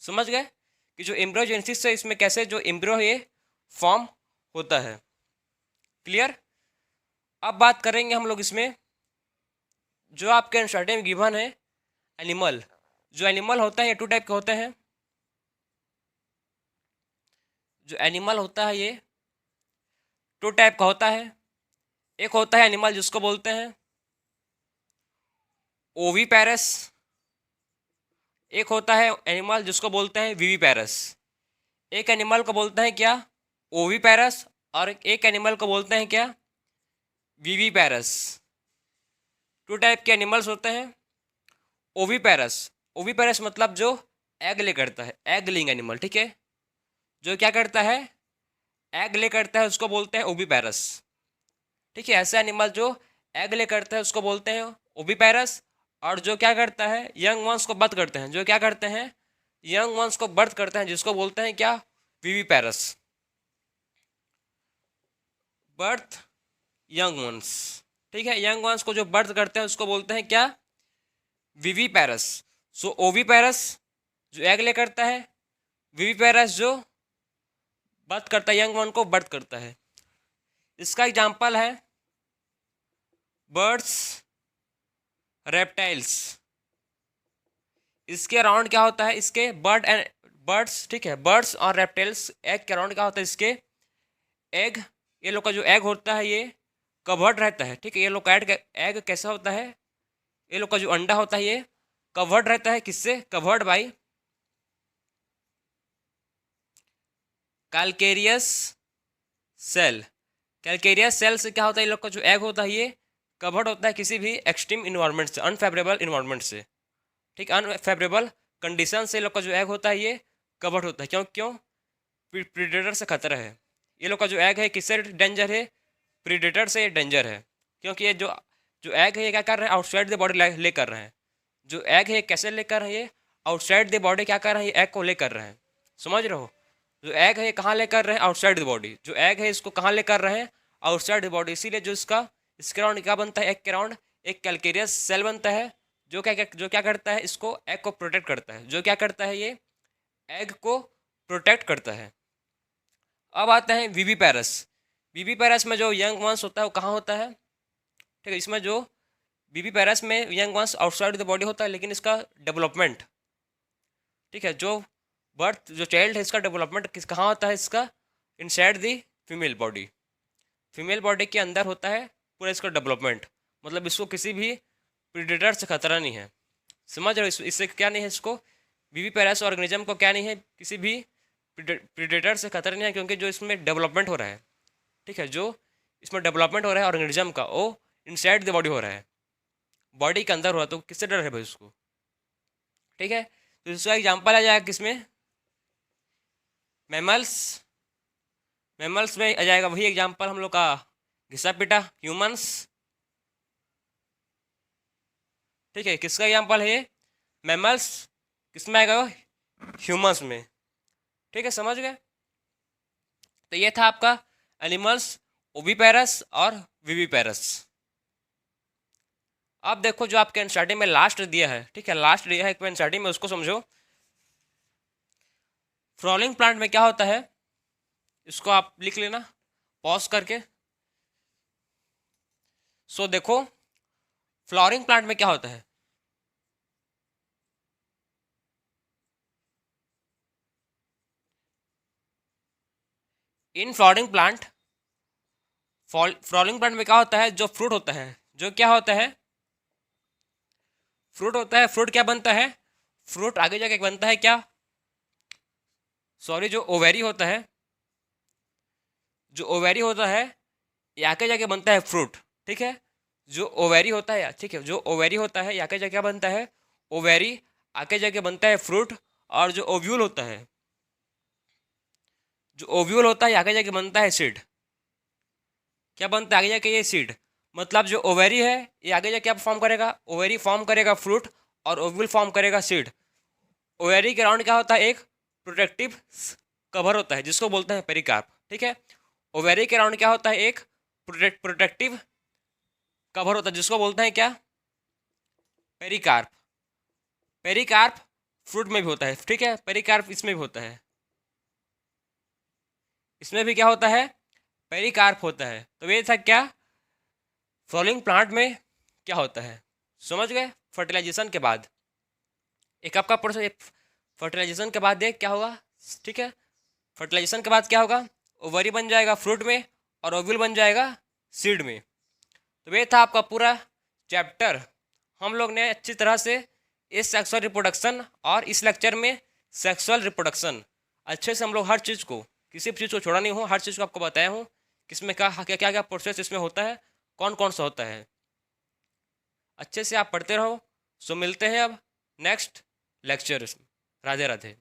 समझ गए कि जो एम्ब्रियोजेनेसिस है इसमें कैसे जो एम्ब्रियो है ये फॉर्म होता है। क्लियर? अब बात करेंगे हम लोग इसमें जो आपके एनसीईआरटी में गिवन है एनिमल। जो एनिमल होता है ये टू टाइप के होते हैं। जो एनिमल होता है ये टू टाइप का होता है। एक होता है एनिमल जिसको बोलते हैं ओवीपैरस। एक होता है एनिमल जिसको बोलते हैं विवीपैरस। एक एनिमल को बोलते हैं क्या? ओवीपैरस। और एक एनिमल को बोलते हैं क्या? विवीपैरस। टू टाइप के एनिमल्स होते हैं। ओवीपैरस, ओवीपैरस मतलब जो एग ले करता है, एग लिंग एनिमल, ठीक है। जो क्या करता है? एग ले करता है, उसको बोलते हैं ओवीपैरस, ठीक है। ऐसा एनिमल जो एग ले करता है उसको बोलते हैं ओवीपैरस। और जो क्या करता है? यंग वंस को बर्थ करते हैं। जो क्या करते हैं? यंग वंस को बर्थ करते हैं, जिसको बोलते हैं क्या? विवीपैरस। बर्थ यंग वंस, ठीक है। यंग वंस को जो बर्थ करते हैं उसको बोलते हैं क्या? विवीपैरस। सो ओवीपैरस जो एग ले करता है, विवीपैरस जो बर्थ करता है, यंग वन को बर्थ करता है। इसका एग्जाम्पल है बर्ड्स, रेप्टाइल्स, इसके अराउंड क्या होता है, इसके बर्ड्स, ठीक है, बर्ड्स और रेप्टाइल्स एग के अराउंड क्या होता है, इसके एग, ये लोग का जो एग होता है ये कवर्ड रहता है, ठीक है। ये लोग का एग कैसा होता है, ये लोग का जो अंडा होता है ये कवर्ड रहता है, किससे, covered by calcareous shell. Calcareous shell से क्या होता है, ये लोग का जो एग होता है ये कवर्ड होता है किसी भी एक्सट्रीम इन्वायरमेंट से, अनफेवरेबल इन्वायरमेंट से, ठीक, अनफेवरेबल कंडीशन से ये लोग का जो एग होता है ये कवर्ड होता है। क्यों क्यों प्रीडेटर से खतरा है। ये लोग का जो एग है किससे डेंजर है, प्रीडेटर से डेंजर है, क्योंकि ये जो एग है ये क्या कर रहे हैं, आउटसाइड द बॉडी ले कर रहे हैं। जो एग है कैसे लेकर रहे हैं, ये आउटसाइड द बॉडी क्या कर रहे हैं, ये एग को ले कर रहे हैं, समझ रहे हो। जो एग है ये कहाँ ले कर रहे हैं, आउटसाइड द बॉडी। जो एग है इसको कहाँ ले कर रहे हैं, आउटसाइड द बॉडी। इसीलिए जो इसके राउंड क्या बनता है, एग के राउंड एक कैलकेरियस सेल बनता है, जो क्या करता है, इसको एग को प्रोटेक्ट करता है। जो क्या करता है, ये एग को प्रोटेक्ट करता है। अब आते हैं विविपेरस। विविपेरस में जो यंग वंस होता है वो कहाँ होता है, ठीक है। इसमें जो विविपेरस में young ones outside the body होता है, लेकिन इसका डेवलपमेंट, ठीक है, जो बर्थ जो चाइल्ड है इसका डेवलपमेंट कहाँ होता है, इसका inside the female body. Female body के अंदर होता है पूरा इसका डेवलपमेंट, मतलब इसको किसी भी प्रीडेटर से खतरा नहीं है, समझ रहे हो। इससे क्या नहीं है, इसको विविपेरस ऑर्गेनिज्म को क्या नहीं है, किसी भी प्रीडेटर से खतरा नहीं है, क्योंकि जो इसमें डेवलपमेंट हो रहा है, ठीक है, जो इसमें डेवलपमेंट हो रहा है ऑर्गेनिज्म का, वो इनसाइड द बॉडी हो रहा है, बॉडी के अंदर हो रहा है, तो किससे डर है भाई उसको, ठीक है। तो इसका एग्जाम्पल आ जाएगा किसमें, मैमल्स। मैमल्स में आ जाएगा वही एग्जाम्पल हम लोग का घिसा पिटा ह्यूमंस, ठीक है। किसका एग्जाम्पल है ये, मैमल्स, किसमें आएगा, ह्यूमंस में, ठीक है, समझ गए। तो ये था आपका एनिमल्स, ओविपेरस और विविपेरस। अब देखो जो आपके एनसीईआरटी में लास्ट दिया है, ठीक है, लास्ट दिया है एनसीईआरटी में, उसको समझो। फ्लॉवरिंग प्लांट में क्या होता है, इसको आप लिख लेना पॉज करके। सो देखो फ्लॉवरिंग प्लांट में क्या होता है, इन फ्लॉवरिंग प्लांट, फ्लॉवरिंग प्लांट में क्या होता है, जो फ्रूट होता है, जो क्या होता है, फ्रूट होता है। फ्रूट क्या बनता है, फ्रूट आगे जाके बनता है क्या, सॉरी, जो ओवेरी होता है, जो ओवेरी होता है ये आके जाके बनता है फ्रूट, ठीक है। जो ओवेरी होता है, ठीक है, जो ओवेरी होता है आके जाके क्या बनता है, ओवेरी आके जाके बनता है फ्रूट। और जो ओव्यूल होता है, जो ओव्यूल होता है आगे जाके बनता है सीड। क्या बनता है आगे जाके, ये सीड। मतलब जो ओवेरी है ये आगे जाके क्या फॉर्म करेगा, ओवेरी फॉर्म करेगा फ्रूट, और ओव्यूल फॉर्म करेगा सीड। ओवेरी के राउंड क्या होता है, एक प्रोटेक्टिव कवर होता है जिसको बोलते हैं पेरिकार्प, ठीक है। ओवेरी के राउंड क्या होता है, एक प्रोटेक्टिव कवर होता है जिसको बोलते हैं क्या, पेरिकार्प। पेरिकार्प फ्रूट में भी होता है, ठीक है, पेरिकार्प इसमें भी होता है, इसमें भी क्या होता है, पेरिकार्प होता है। तो ये था क्या, फ्लॉवरिंग प्लांट में क्या होता है, समझ गए। फर्टिलाइजेशन के बाद एक आपका प्रोसेस, फर्टिलाइजेशन के बाद क्या होगा, ठीक है, फर्टिलाइजेशन के बाद क्या होगा, ओवरी बन जाएगा फ्रूट में, और ओव्यूल बन जाएगा सीड में। तो ये था आपका पूरा चैप्टर। हम लोग ने अच्छी तरह से इस सेक्सुअल रिप्रोडक्शन और इस लेक्चर में सेक्सुअल रिप्रोडक्शन अच्छे से हम लोग हर चीज़ को, किसी भी चीज़ को छोड़ा नहीं हूँ, हर चीज़ को आपको बताया हूँ किसमें क्या क्या क्या प्रोसेस इसमें होता है, कौन कौन सा होता है। अच्छे से आप पढ़ते रहो। सो मिलते हैं अब नेक्स्ट लेक्चर। राधे राधे।